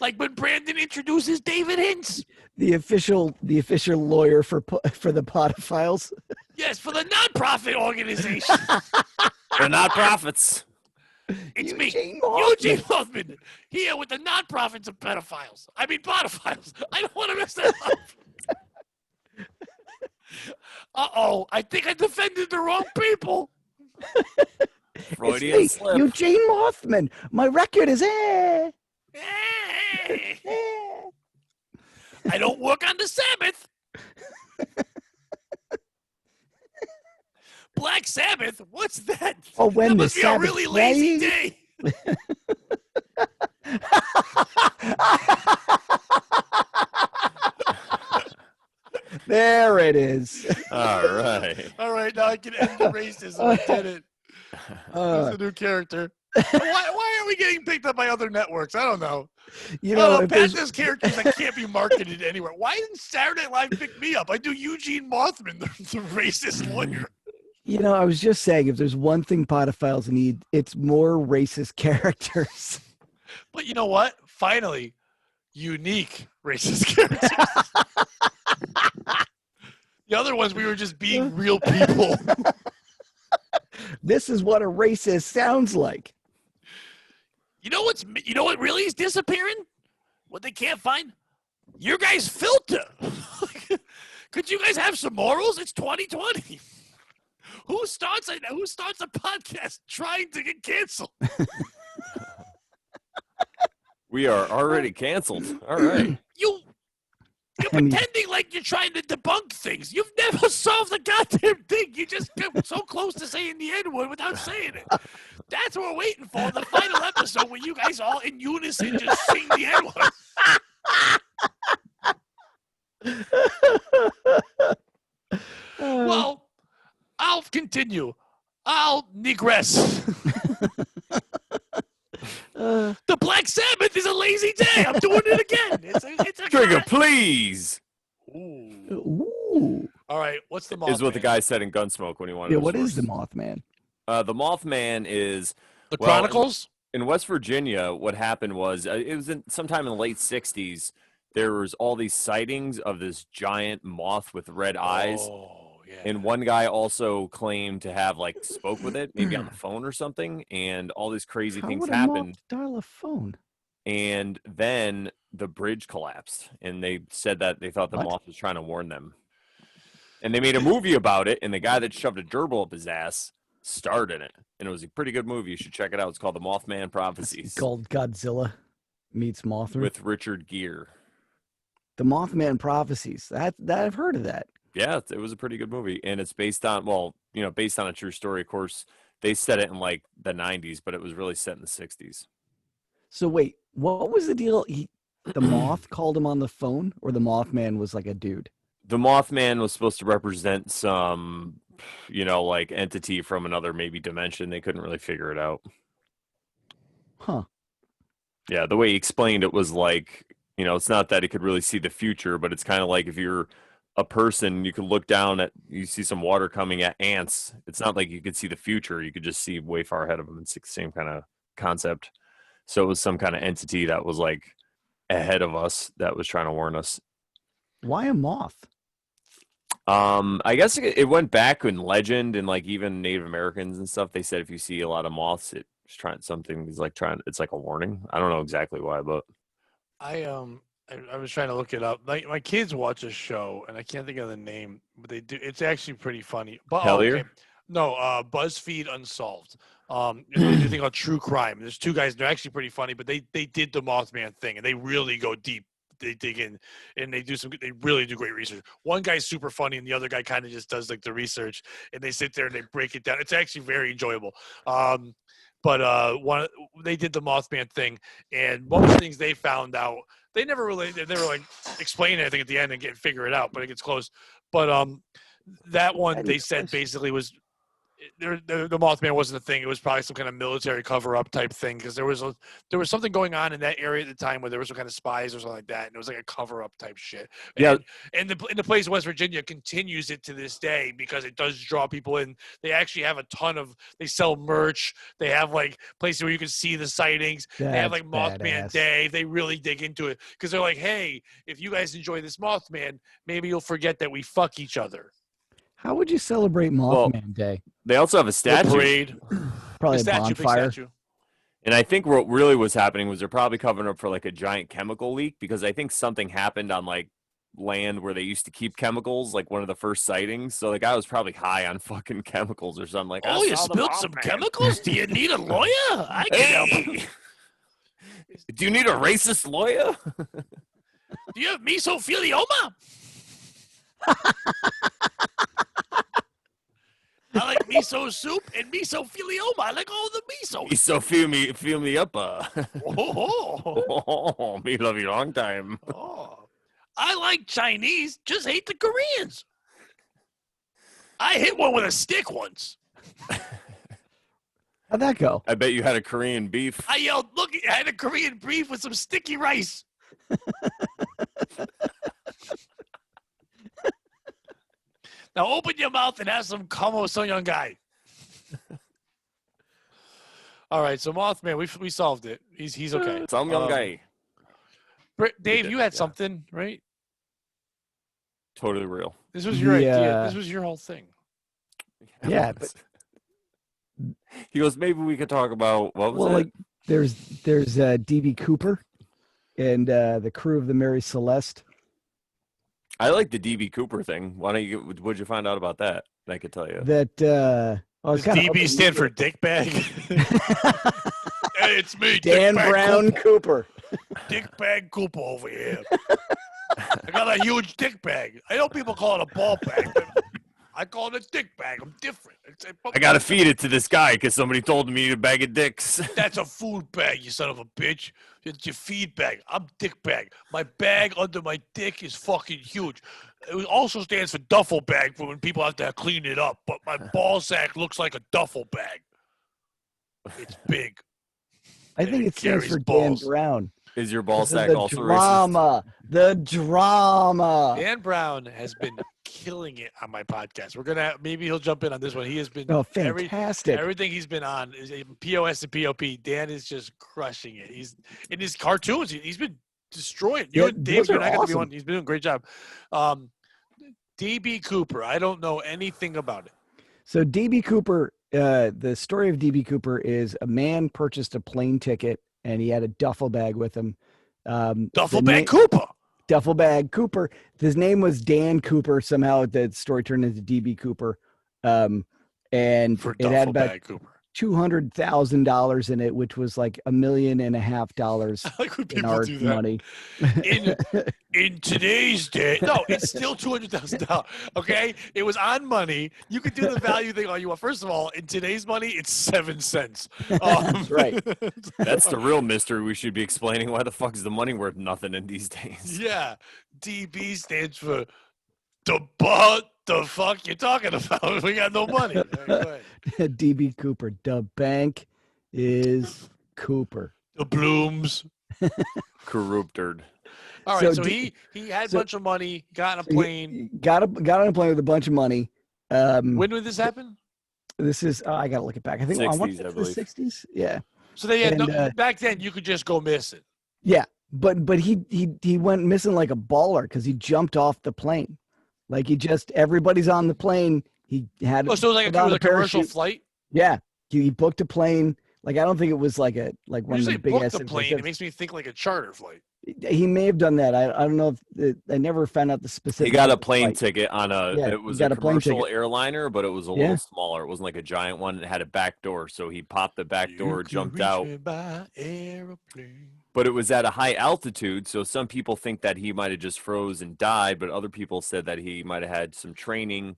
Like when Brandon introduces David Hintz. The official lawyer for the Podophiles. Yes, for the nonprofit organization. They're not profits. It's Eugene me, Mothman. Eugene Mothman, here with the nonprofits of pedophiles. I mean, Podophiles. I don't want to mess that up. Uh-oh, I think I defended the wrong people. Freudian It's me, slip. Eugene Mothman. My record is Hey. eh. I don't work on the Sabbath. Black Sabbath? What's that? Oh, when that the must be Sabbath a really lazy plays? day. There it is. All right. All right, now I can end the racism. I did it. It's a new character. Why are we getting picked up by other networks? I don't know. You know, if Pat there's, does characters that can't be marketed anywhere. Why didn't Saturday Night Live pick me up? I do Eugene Mothman, the racist lawyer. you know, I was just saying, if there's one thing Podophiles need, it's more racist characters. But you know what? Finally, unique racist characters. The other ones, we were just being real people. This is what a racist sounds like. You know what really is disappearing? What they can't find? Your guys' filter. Could you guys have some morals? It's 2020. Who starts a podcast trying to get canceled? We are already canceled. All right. You're pretending like you're trying to debunk things. You've never solved a goddamn thing. You just get so close to saying the N-word without saying it. That's what we're waiting for, the final episode where you guys all in unison just sing the N-word. Well, I'll continue. I'll negress. The Black Sabbath is a lazy day. I'm doing it again. It's a Trigger, please. Ooh. All right, what's the Mothman? Is what the guy said in Gunsmoke when he wanted Yeah, to what is source. the Mothman? The Mothman is The Chronicles? in West Virginia. What happened was it was sometime in the late 60s. There was all these sightings of this giant moth with red eyes. Oh, yeah. And one guy also claimed to have like spoke with it, maybe on the phone or something, and all these crazy How things would a happened. moth dial a phone? And then the bridge collapsed, and they said that they thought the What? moth was trying to warn them. And they made a movie about it, and the guy that shoved a gerbil up his ass starred in it. And it was a pretty good movie. You should check it out. It's called The Mothman Prophecies It's called Godzilla meets Mothra. with Richard Gere. The Mothman Prophecies. That I've heard of that. Yeah, it was a pretty good movie, and it's based on based on a true story. Of course, they set it in like the 90s, but it was really set in the 60s. So wait, what was the deal? The moth called him on the phone, or the Mothman was like a dude? The Mothman was supposed to represent some, like entity from another maybe dimension. They couldn't really figure it out. Huh. Yeah, the way he explained it was like, it's not that he could really see the future, but it's kind of like if you're a person, you could look down you see some water coming at ants. It's not like you could see the future. You could just see way far ahead of them. It's the same kind of concept. So it was some kind of entity that was like ahead of us that was trying to warn us. Why a moth? I guess it went back in legend and like even Native Americans and stuff. They said if you see a lot of moths, it's trying something. It's like a warning. I don't know exactly why, but I was trying to look it up. My kids watch a show, and I can't think of the name, but they do. It's actually pretty funny. But Hellier? No, BuzzFeed Unsolved. They do a thing called true crime. There's two guys. They're actually pretty funny, but they did the Mothman thing, and they really go deep. They dig in, and they really do great research. One guy's super funny, and the other guy kind of just does like the research, and they sit there and they break it down. It's actually very enjoyable. But they did the Mothman thing, and one of the things they found out, they never like explain anything at the end and figure it out, but it gets close. But that one That they is said nice. basically was the Mothman wasn't a thing. It was probably some kind of military cover-up type thing because there was something going on in that area at the time where there was some kind of spies or something like that, and it was like a cover-up type shit. Yeah. And the place in West Virginia continues it to this day because it does draw people in. They actually have a ton of. They sell merch. They have like places where you can see the sightings. They have That's like Mothman badass. Day. They really dig into it because they're like, hey, if you guys enjoy this Mothman, maybe you'll forget that we fuck each other. How would you celebrate Well, Mothman Day? They also have a No statue. parade. Probably Big a statue, big bonfire. statue. And I think what really was happening was they're probably covering up for like a giant chemical leak because I think something happened on like land where they used to keep chemicals, like one of the first sightings. So the guy was probably high on fucking chemicals or something. Like, Oh, I you saw the spilled some Mothman. chemicals? Do you need a lawyer? I can help. Hey! Do you need a racist lawyer? Do you have mesothelioma? I like miso soup and mesothelioma. I like all the miso. He's so feel me up. Oh. Me love you long time. Oh. I like Chinese, just hate the Koreans. I hit one with a stick once. How'd that go? I bet you had a Korean beef. I yelled, look, I had a Korean beef with some sticky rice. Now open your mouth and have some como some young guy. All right, so Mothman, we solved it. He's okay. Some young guy. Dave, you had Yeah. something, right? Totally real. This was your The, idea. This was your whole thing. Yeah, but He goes, maybe we could talk about what was well, it? like there's DB Cooper and the crew of the Mary Celeste. I like the DB Cooper thing. Why don't you? What'd you find out about that? I could tell you. That I was Does kind DB stand for dick bag? Hey, it's me, Dan Dick Bag Brown Cooper. Cooper. Dick bag Cooper over here. I got a huge dick bag. I know people call it a ball bag, but I call it a dick bag. I'm different. I gotta feed it to this guy because somebody told me to bag of dicks. That's a food bag, you son of a bitch. It's your feed bag. I'm dick bag. My bag under my dick is fucking huge. It also stands for duffel bag for when people have to clean it up. But my ball sack looks like a duffel bag. It's big. I think it stands carries for balls. Dan Brown. Is your ball This is sack the also racist? drama. The drama. Dan Brown has been killing it on my podcast. We're gonna maybe he'll jump in on this one. He has been Oh, fantastic. everything he's been on is a POS and POP. Dan is just crushing it. He's in his cartoons. He's been destroying. You Yeah, and Dave, those are you're not gonna be awesome. one. He's been doing a great job. DB Cooper. I don't know anything about it. So DB Cooper, the story of DB Cooper is a man purchased a plane ticket and he had a duffel bag with him. Duffel the bag na- Cooper. Duffel bag Cooper. His name was Dan Cooper. Somehow the story turned into DB Cooper. And For it had duffel about bag Cooper. $200,000 in it, which was like $1.5 million I like when in people our do that. money. In today's day, no, it's still $200,000. Okay, it was on money. You could do the value thing all you want. First of all, in today's money, it's 7 cents. That's right. That's the real mystery. We should be explaining why the fuck is the money worth nothing in these days. Yeah, DB stands for the fuck you talking about? We got no money. All right, go ahead. DB Cooper. The bank is Cooper. The Blooms. Corrupted. All right, so, So he had a so- bunch of money, got on a He plane. got on a plane with a bunch of money. When did this happen? This is I gotta look it back. I think I want 60s, to I the believe. 60s. Yeah, So they had And, back then you could just go missing. yeah. But he went missing like a baller because he jumped off the plane. Like everybody's on the plane. He had Oh, so it was put like on a commercial parachute. flight. Yeah, he booked a plane. Like I don't think it was like one of Usually the big book ass. the plane. It makes me think like a charter flight. He may have done that. I don't know if I never found out the specific. He got a plane ticket on a. Yeah, it was he got a a plane commercial ticket. airliner, but it was a Yeah. little smaller. It wasn't like a giant one. It had a back door, so he popped the back door, You could jumped reach out. me by airplane. But it was at a high altitude, so some people think that he might have just froze and died, but other people said that he might have had some training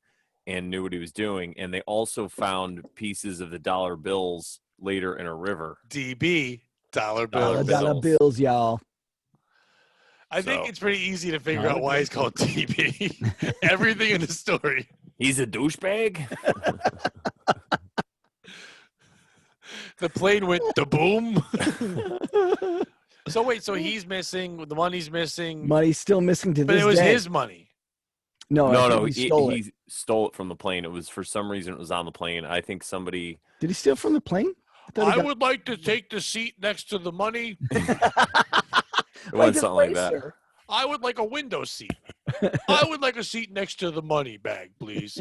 and knew what he was doing. And they also found pieces of the dollar bills later in a river. DB dollar bill. Dollar Dollar bills. bills, y'all. I think So. it's pretty easy to figure No, out why he's called TB. Everything in the story. He's a douchebag. The plane went the boom. So wait, so he's missing. The money's missing. Money's still missing to But this it was day. his money. No, I No, think he stole it. he stole it from the plane. It was for some reason it was on the plane. I think somebody. Did he steal from the plane? thought he I got- would like to take the seat next to the money. It was something like that. Sir. I would like a window seat. I would like a seat next to the money bag, please.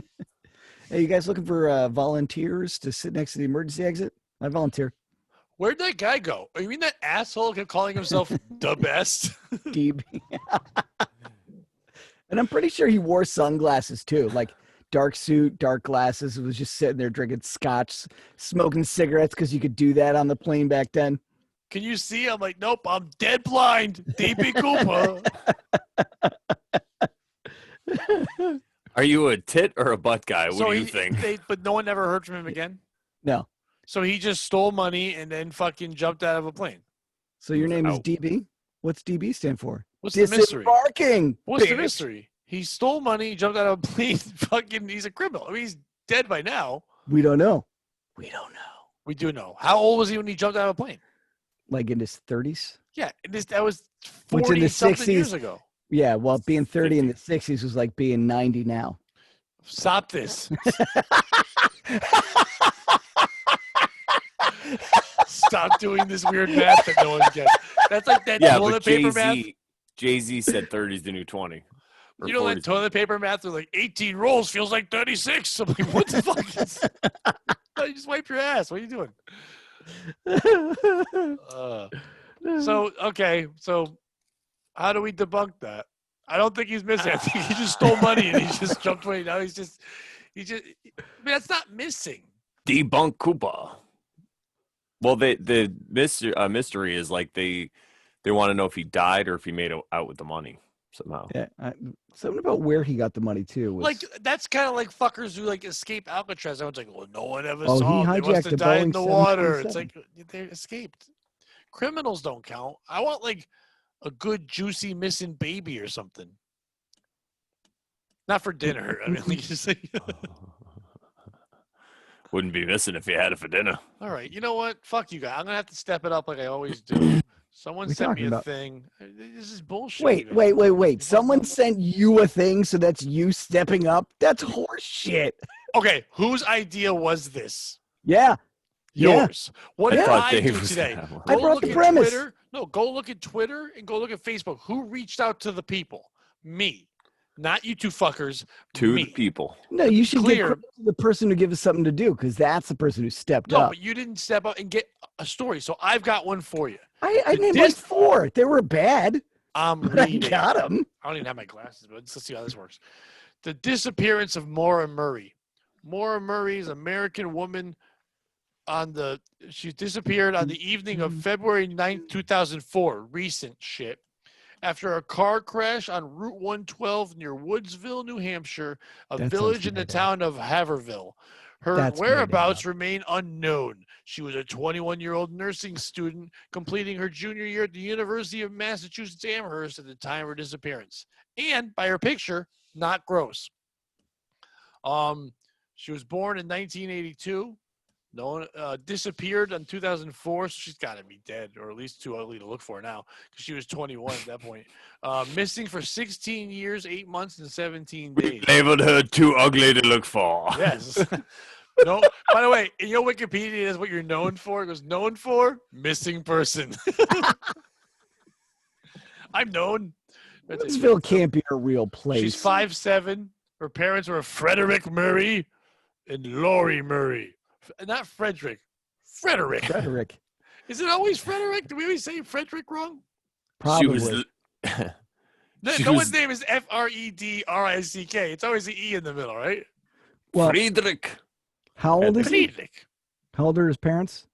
Hey, you guys looking for volunteers to sit next to the emergency exit? I volunteer. Where'd that guy go? You mean that asshole kept calling himself the best? DB. And I'm pretty sure he wore sunglasses too, like dark suit, dark glasses. It was just sitting there drinking scotch, smoking cigarettes because you could do that on the plane back then. Can you see? I'm like, nope, I'm dead blind. DB Cooper. Are you a tit or a butt guy? What So do you think? But no one ever heard from him again? No. So he just stole money and then fucking jumped out of a plane. So your name is Out. DB? What's DB stand for? What's the mystery? Disembarking. What's the bitch. mystery? He stole money, jumped out of a plane. Fucking, he's a criminal. I mean, he's dead by now. We don't know. We don't know. We do know. How old was he when he jumped out of a plane? Like in his 30s? Yeah, that was Which in the 40-something 60s years ago. Yeah, well, being 30 in the 60s was like being 90 now. Stop this. Stop doing this weird math that no one gets. That's like that Yeah, toilet but paper math. Jay-Z said 30 is the new 20. Or You know, 40 like toilet paper math with like 18 rolls feels like 36. I'm like, what the fuck is No, you just wipe your ass. What are you doing? So how do we debunk that? I don't think he's missing. I think he just stole money and he just jumped away. Now I mean, that's not missing. Debunk Koopa. Well, the mystery is like they want to know if he died or if he made out with the money somehow. Yeah, something about where he got the money too. Was, Like that's kind of like fuckers who like escape Alcatraz. Everyone's like, well, no one ever Oh, saw he him. They must hijacked have a died in Boeing the water. It's 727. like they escaped. Criminals don't count. I want like a good juicy missing baby or something. Not for dinner. I mean, like, just like, Wouldn't be missing if you had it for dinner. all right. You know what? Fuck you guys. I'm gonna have to step it up like I always do. Someone What are we sent me talking a about? thing. This is bullshit. wait. It's not Someone normal. sent you a thing, so that's you stepping up? That's horse shit. Okay, whose idea was this? Yeah. Yeah. Yours. What did thought I Dave do was today? gonna have one. I Go brought look the at premise. Twitter. No, go look at Twitter and go look at Facebook. Who reached out to the people? Me. Not you two fuckers. Two me. people. No, you should Clear. give credit to the person who gives us something to do because that's the person who stepped No, up. but you didn't step up and get a story. So I've got one for you. I named like 4. They were bad, I'm but I reading. got them. I don't even have my glasses, but let's see how this works. The disappearance of Maura Murray. Maura Murray is an American woman she disappeared on the evening of February 9th, 2004. Recent shit. After a car crash on Route 112 near Woodsville, New Hampshire, a That village sounds in the made up. town of Haverhill. Her That's made whereabouts remain unknown. She was a 21-year-old nursing student completing her junior year at the University of Massachusetts Amherst at the time of her disappearance. And by her picture, not gross. She was born in 1982. No one disappeared in 2004, so she's got to be dead, or at least too ugly to look for now, because she was 21 at that point. Missing for 16 years, 8 months, and 17 days. Labeled her too ugly to look for. Yes. No. By the way, in your Wikipedia is what you're known for. It goes known for missing person. I'm known. Woodsville can't be a real place. She's 5'7". Her parents were Frederick Murray and Laurie Murray. Not Frederick. Frederick. Frederick. Is it always Frederick? Do we always say Frederick wrong? Probably. She was. No one's name is Fredrick. It's always the E in the middle, right? Well, Friedrich. how old is he? Friedrich. How old are his parents?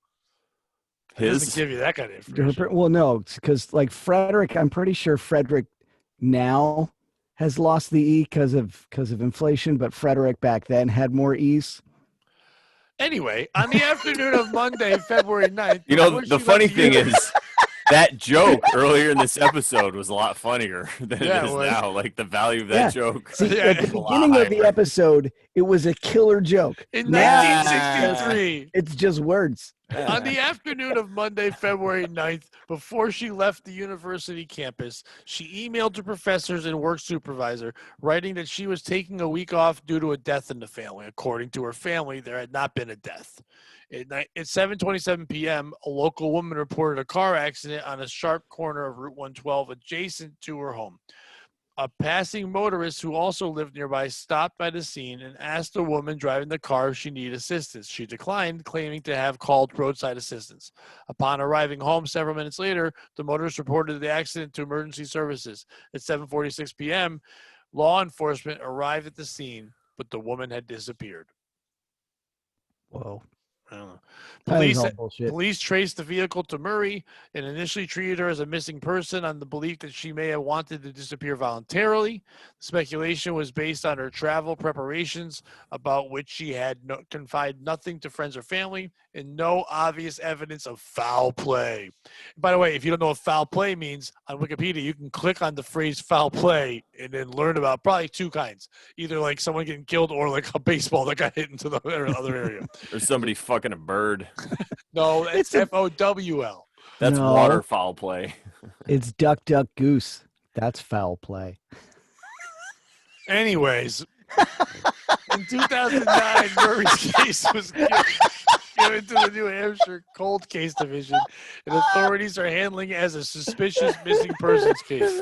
It doesn't His. give you that kind of Her information. well, no, because like Frederick, I'm pretty sure Frederick now has lost the E because of inflation, but Frederick back then had more E's. Anyway, on the afternoon of Monday, February 9th, You I know, wish the you funny luck thing you. is, that joke earlier in this episode was a lot funnier than Yeah, it it is was. now. Like the value of that Yeah. joke. See, Yeah, at the it's a lot beginning of the higher. episode, it was a killer joke. In Now, 1963, it's just words. on the afternoon of Monday, February 9th, before she left the university campus, she emailed to professors and work supervisor, writing that she was taking a week off due to a death in the family. According to her family, there had not been a death. At 7:27 p.m., a local woman reported a car accident on a sharp corner of Route 112 adjacent to her home. A passing motorist who also lived nearby stopped by the scene and asked the woman driving the car if she needed assistance. She declined, claiming to have called roadside assistance. Upon arriving home several minutes later, the motorist reported the accident to emergency services. At 7:46 p.m., law enforcement arrived at the scene, but the woman had disappeared. Whoa. I don't know. I think it's all bullshit. Police traced the vehicle to Murray and initially treated her as a missing person on the belief that she may have wanted to disappear voluntarily. The speculation was based on her travel preparations, about which she had confided nothing to friends or family, and no obvious evidence of foul play. By the way, if you don't know what foul play means, on Wikipedia, you can click on the phrase foul play and then learn about probably two kinds. Either like someone getting killed or like a baseball that got hit into the other area. Or somebody fucking a bird. No, it's FOWL. That's No. water foul play. It's duck, duck, goose. That's foul play. Anyways, in 2009, Murray's case was given to the New Hampshire Cold Case Division, and authorities are handling it as a suspicious missing persons case.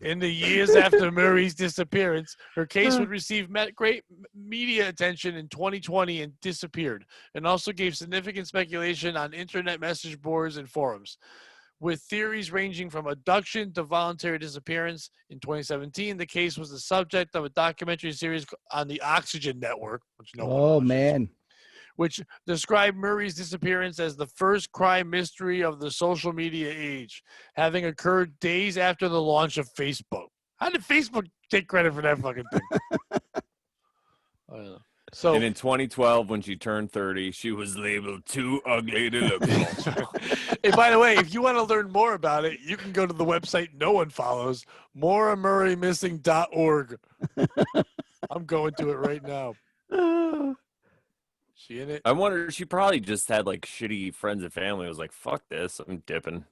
In the years after Murray's disappearance, her case would receive great media attention in 2020 and disappeared, and also gave significant speculation on internet message boards and forums, with theories ranging from abduction to voluntary disappearance. In 2017, the case was the subject of a documentary series on the Oxygen Network, which no one watches, man. which described Murray's disappearance as the first crime mystery of the social media age, having occurred days after the launch of Facebook. How did Facebook take credit for that fucking thing? I don't know. So, And in 2012, when she turned 30, she was labeled too ugly to look at. and by the way, if you want to learn more about it, you can go to the website no one follows, MauraMurrayMissing.org. I'm going to it right now. She in it? I wonder, she probably just had like shitty friends and family. Was like, fuck this, I'm dipping.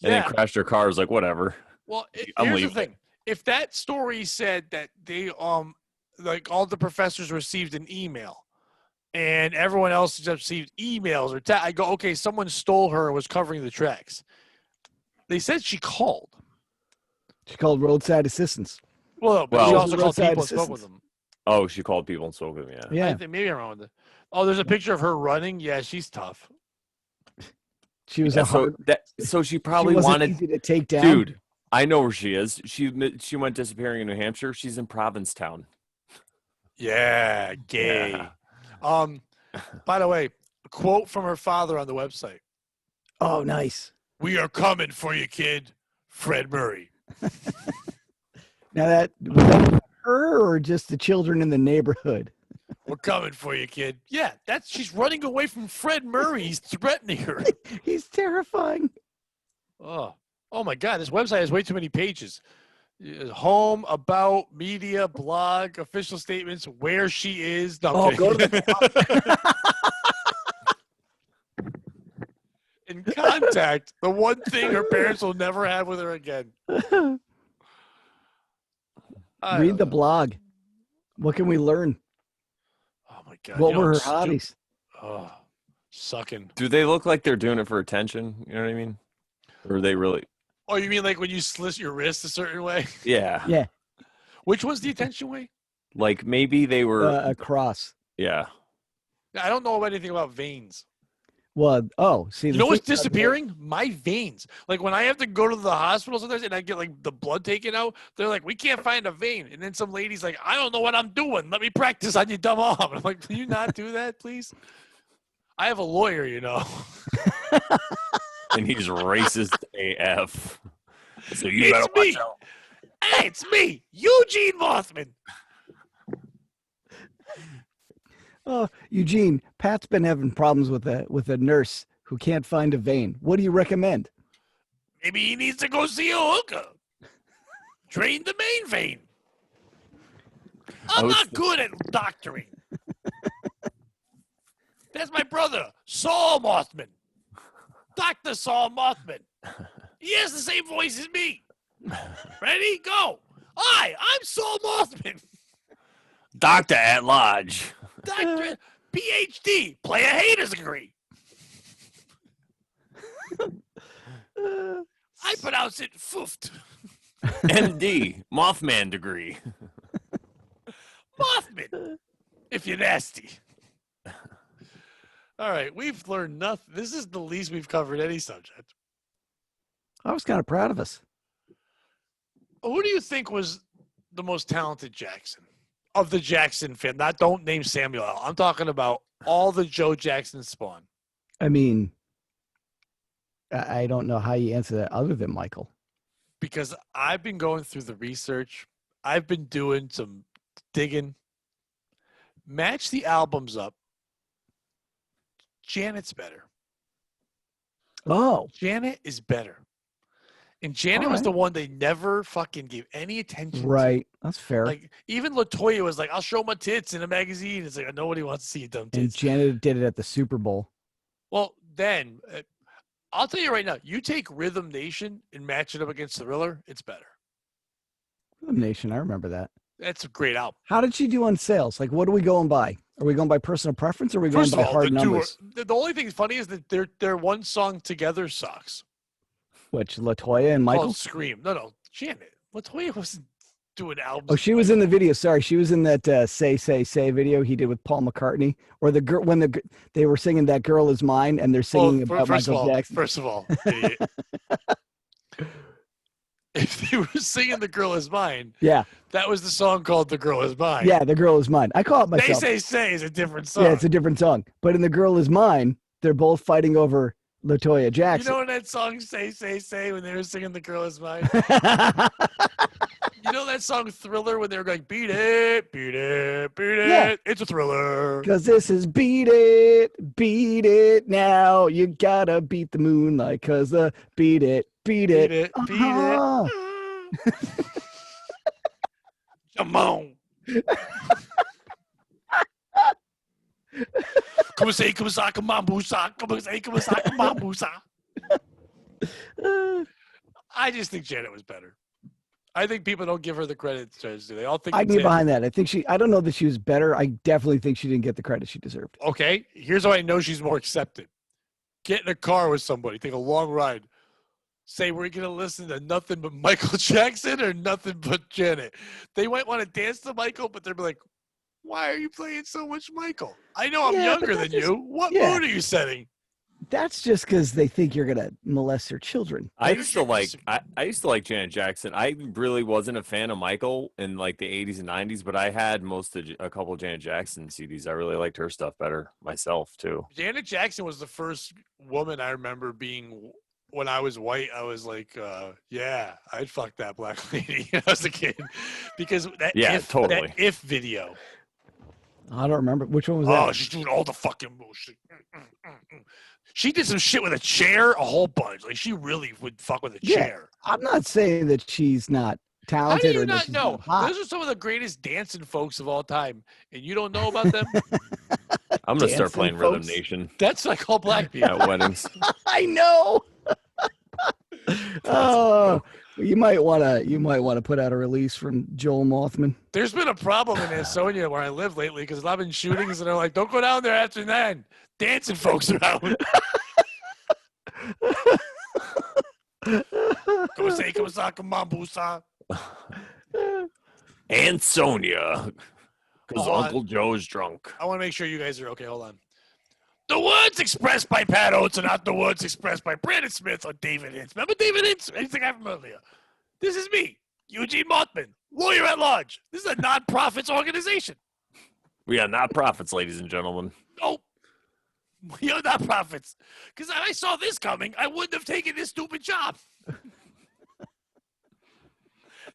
And then crashed her car. Was like, whatever. Well, I'm here's the leaving. thing. If that story said that they like all the professors received an email and everyone else just received emails or I go, okay, someone stole her and was covering the tracks. They said she called. She called roadside assistance. Well, but she also called people and spoke with them. Oh, she called people and spoke with them. Yeah. I think maybe I'm wrong with it. Oh, there's a picture of her running. Yeah, she's tough. She was so she probably she wasn't wanted easy to take down. Dude, I know where she is. She went disappearing in New Hampshire. She's in Provincetown. Yeah, gay. Yeah. By the way, a quote from her father on the website. Oh, nice. "We are coming for you, kid. Fred Murray." Now was that her or just the children in the neighborhood? "We're coming for you, kid." Yeah, she's running away from Fred Murray. He's threatening her. He's terrifying. Oh my God! This website has way too many pages. Home, about, media, blog, official statements, where she is. No, I'm Go to kidding. the In contact, the one thing her parents will never have with her again. Read the blog. What can we learn? Oh my God! What were her hobbies? Oh, sucking. Do they look like they're doing it for attention? You know what I mean? Or are they really? Oh, you mean like when you slit your wrist a certain way? Yeah. Yeah. Which was the attention way? Like maybe they were. Across. Yeah. I don't know anything about veins. Well, see, You know what's disappearing? My veins. Like when I have to go to the hospital sometimes and I get like the blood taken out, they're like, "We can't find a vein." And then some lady's like, "I don't know what I'm doing. Let me practice on your dumb arm." And I'm like, "Can you not do that, please?" I have a lawyer, you know. And he's racist AF. So you It's better me. watch out. Hey, it's me, Eugene Mothman. Oh, Eugene, Pat's been having problems with a nurse who can't find a vein. What do you recommend? Maybe he needs to go see a hooker. Drain the main vein. I'm not good at doctoring. That's my brother, Saul Mothman. Dr. Saul Mothman. He has the same voice as me. Ready? Go. Hi, I'm Saul Mothman. Doctor at large. Doctor, PhD, player haters degree. I pronounce it foofed. MD, Mothman degree. Mothman, if you're nasty. All right, we've learned nothing. This is the least we've covered any subject. I was kind of proud of us. Who do you think was the most talented Jackson of the Jackson fan? Don't name Samuel L. I'm talking about all the Joe Jackson spawn. I mean, I don't know how you answer that other than Michael. Because I've been going through the research. I've been doing some digging. Match the albums up. Janet's better. Oh. Janet is better. And Janet was the one they never fucking gave any attention to. Right. That's fair. Like, even LaToya was like, I'll show my tits in a magazine. It's like, nobody wants to see your dumb tits. And Janet did it at the Super Bowl. Well, then, I'll tell you right now, you take Rhythm Nation and match it up against Thriller, it's better. Rhythm Nation, I remember that. That's a great album. How did she do on sales? Like, what are we going by? Are we going by personal preference or are we going First by of all, hard numbers? the only thing funny is that their one song together sucks. Which, LaToya and Michael? Called Scream. No, Janet. LaToya wasn't doing albums. Oh, she was in the video. Sorry, she was in that Say, Say, Say video he did with Paul McCartney. Or the girl when they were singing That Girl Is Mine and they're singing about Michael Jackson. First of all, idiot. If they were singing The Girl Is Mine, yeah, that was the song called The Girl Is Mine. Yeah, The Girl Is Mine. I call it myself. Say is a different song. Yeah, it's a different song. But in The Girl Is Mine, they're both fighting over LaToya Jackson. You know in that song Say when they were singing The Girl Is Mine? You know that song Thriller when they were going beat it, beat it, beat it. Yeah. It's a thriller. Because this is beat it now. You gotta beat the moonlight because the beat it. Beat it. Come on. Come say, come sa, come on, boosa. Come say, come sa, come on, boosa. I just think Janet was better. I think people don't give her the credit. They all think. I can get behind that. I don't know that she was better. I definitely think she didn't get the credit she deserved. Okay, here's how I know she's more accepted. Get in a car with somebody, take a long ride. Say we're going to listen to nothing but Michael Jackson or nothing but Janet. They might want to dance to Michael, but they'll be like, why are you playing so much Michael? I know I'm younger than you. What mood are you setting? That's just because they think you're going to molest their children. I used to like Janet Jackson. I really wasn't a fan of Michael in like the 80s and 90s, but I had a couple of Janet Jackson CDs. I really liked her stuff better myself too. Janet Jackson was the first woman I remember being. When I was white, I was like, yeah, I'd fuck that black lady when I was a kid. Because that If video. I don't remember. Which one was that? Oh, she's doing all the fucking bullshit. She did some shit with a chair, a whole bunch. Like, she really would fuck with a chair. I'm not saying that she's not talented. How do you not know? Those are some of the greatest dancing folks of all time, and you don't know about them? I'm going to start playing Rhythm Nation. That's like all black people. At weddings. I know. Oh, you might want to put out a release from Joel Mothman. There's been a problem in Ansonia where I live lately because I've been shootings and they're like, don't go down there after 9. Dancing folks are out. Come say, come sa, come on, boosa. Ansonia, because Uncle Joe's drunk. I want to make sure you guys are okay. Hold on. The words expressed by Pat Oates are not the words expressed by Brandon Smith or David Hintz. Remember David Hintz? He's the guy from earlier. This is me, Eugene Mothman, lawyer at large. This is a non-profits organization. We are not profits, ladies and gentlemen. Nope. We are not profits. Because if I saw this coming, I wouldn't have taken this stupid job.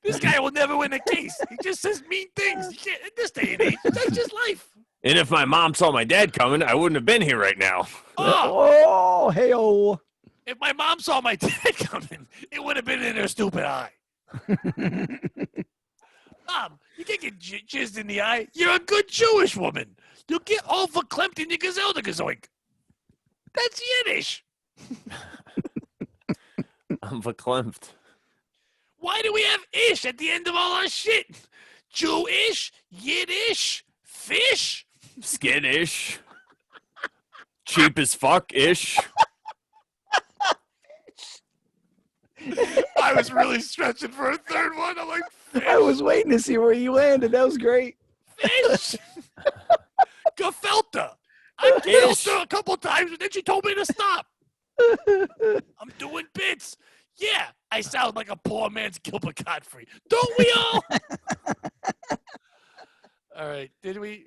This guy will never win a case. He just says mean things. You can't, in this day and age, that's just life. And if my mom saw my dad coming, I wouldn't have been here right now. Oh, hey-oh. If my mom saw my dad coming, it would have been in her stupid eye. Mom, you can't get jizzed in the eye. You're a good Jewish woman. You'll get all verklempt in your gezoink. That's Yiddish. I'm verklempt. Why do we have ish at the end of all our shit? Jewish, Yiddish, fish, skittish, cheap as fuck-ish. I was really stretching for a third one. I'm like, fish. I was waiting to see where you landed. That was great. Fish. Gefelter. I killed her a couple times, but then she told me to stop. I'm doing bits. Yeah, I sound like a poor man's Gilbert Godfrey. Don't we all? All right. Did we?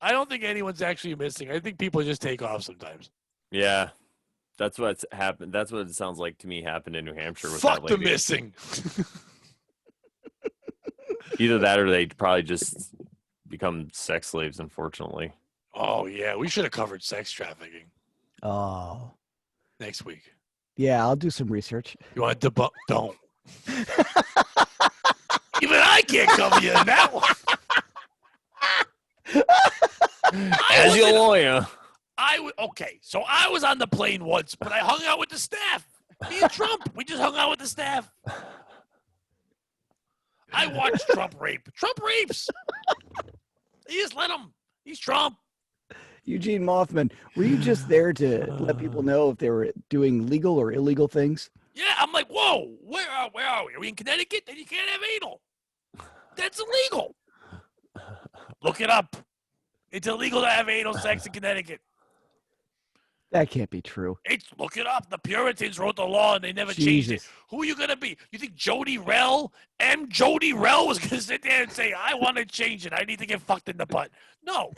I don't think anyone's actually missing. I think people just take off sometimes. Yeah. That's what's happened. That's what it sounds like to me happened in New Hampshire. With Fuck that the lady. missing. Either that or they probably just become sex slaves, unfortunately. Oh, yeah. We should have covered sex trafficking Oh. next week. Yeah, I'll do some research. You want to debunk? Don't. Even I can't cover you in that one. As your lawyer. Okay, so I was on the plane once, but I hung out with the staff. Me and Trump, we just hung out with the staff. I watched Trump rape. Trump rapes. He just let him. He's Trump. Eugene Mothman, were you just there to let people know if they were doing legal or illegal things? Yeah, I'm like, whoa, where are we? Are we in Connecticut? Then you can't have anal. That's illegal. Look it up. It's illegal to have anal sex in Connecticut. That can't be true. Look it up. The Puritans wrote the law and they never changed it. Who are you going to be? You think Jody Rell, Jody Rell was going to sit there and say, I want to change it. I need to get fucked in the butt. No.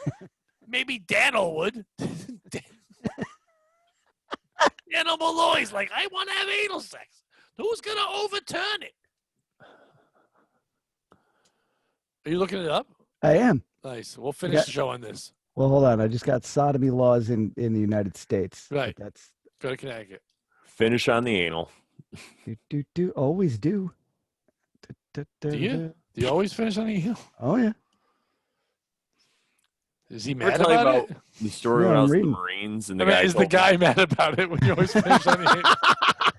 Maybe Daniel would. Daniel Malloy's like, I want to have anal sex. Who's going to overturn it? Are you looking it up? I am. Nice. We'll finish the show on this. Well, hold on. I just got sodomy laws in the United States. Right. That's go to Connecticut. Finish on the anal. Do. Always do. Do you? Do you always finish on the heel? Oh, yeah. Is he mad about it? The story when I was in the Marines and the guy is the guy mad about it when you always finish on the heel? Come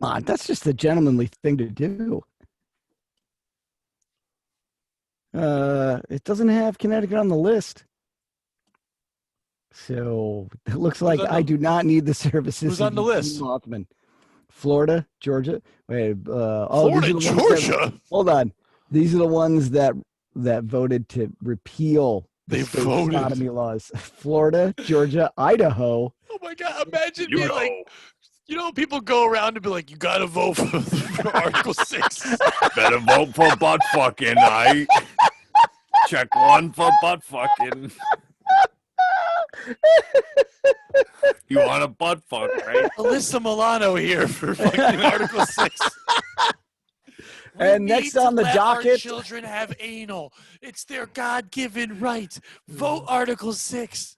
on, that's just a gentlemanly thing to do. It doesn't have Connecticut on the list. So it looks like I do not need the services. Who's on the list? Mothman. Florida, Georgia. Wait, Florida, Georgia. Hold on. These are the ones that voted to repeal the sodomy laws. Florida, Georgia, Idaho. Oh my God! Imagine being like, people go around and be like, you got to vote for Article 6. Better vote for butt fucking. Check one for butt fucking. You want a butt fuck, right? Alyssa Milano here for fucking Article 6. And next on the docket, our children have anal. It's their God-given right. Vote Article 6.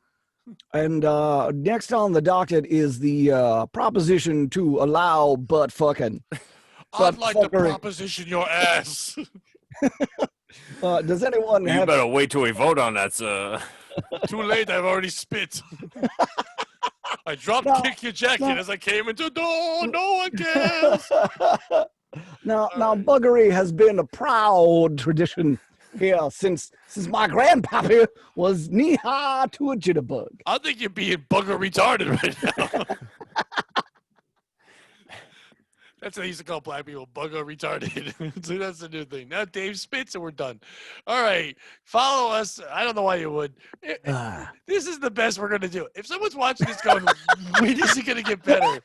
And next on the docket is the proposition to allow butt fucking. I'd like to proposition your ass. Does anyone You better wait till we vote on that, sir. Too late, I've already spit. I kick your jacket as I came into the door. No one cares. Now, buggery has been a proud tradition here since my grandpappy was knee-high to a jitterbug. I think you're being bugger retarded right now. That's what they used to call black people, bugger retarded. So that's the new thing. Now Dave spits and we're done. All right. Follow us. I don't know why you would. This is the best we're going to do. If someone's watching this going, when is it going to get better?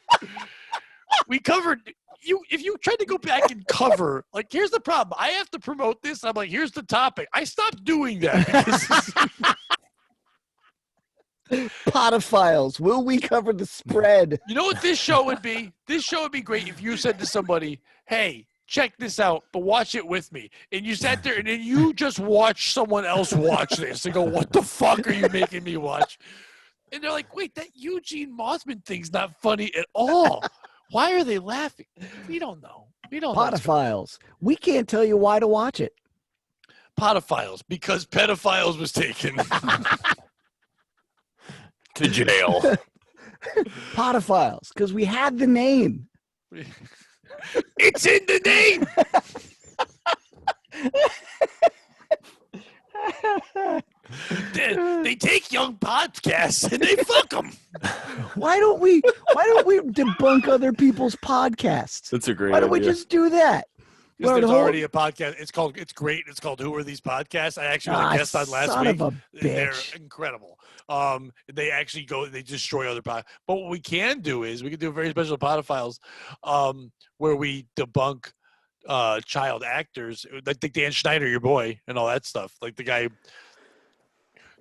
We covered... If you tried to go back and cover, like, here's the problem. I have to promote this. I'm like, here's the topic. I stopped doing that. Podophiles. Will we cover the spread? You know what this show would be? This show would be great if you said to somebody, hey, check this out, but watch it with me. And you sat there and then you just watch someone else watch this and go, what the fuck are you making me watch? And they're like, wait, that Eugene Mothman thing's not funny at all. Why are they laughing? We don't know. We don't know. Podophiles. We can't tell you why to watch it. Podophiles, because pedophiles was taken. To jail. Podophiles, because we had the name. It's in the name. They take young podcasts and they fuck them. Why don't we debunk other people's podcasts? That's a great Why don't we idea. just do that? Because Well, there's the whole- already a podcast. It's great. It's called Who Are These Podcasts? I actually was a guest on last son week. of a They're bitch. incredible. They actually they destroy other podcasts. But what we can do is we can do a very special Podophiles, where we debunk child actors like Dan Schneider, your boy, and all that stuff. Like the guy.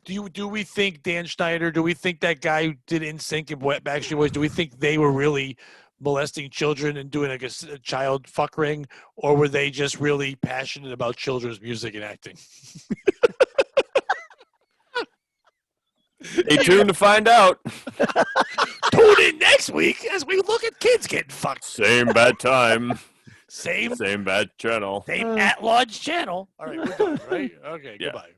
Do we think Dan Schneider? Do we think that guy who did NSYNC and Backstreet Boys? Do we think they were really molesting children and doing like a child fuck ring, or were they just really passionate about children's music and acting? Stay tuned to find out. Tune in next week as we look at kids getting fucked. Same bad time. Same Same bad channel. at-large channel. All right, we're done, right? Okay, Yeah. goodbye.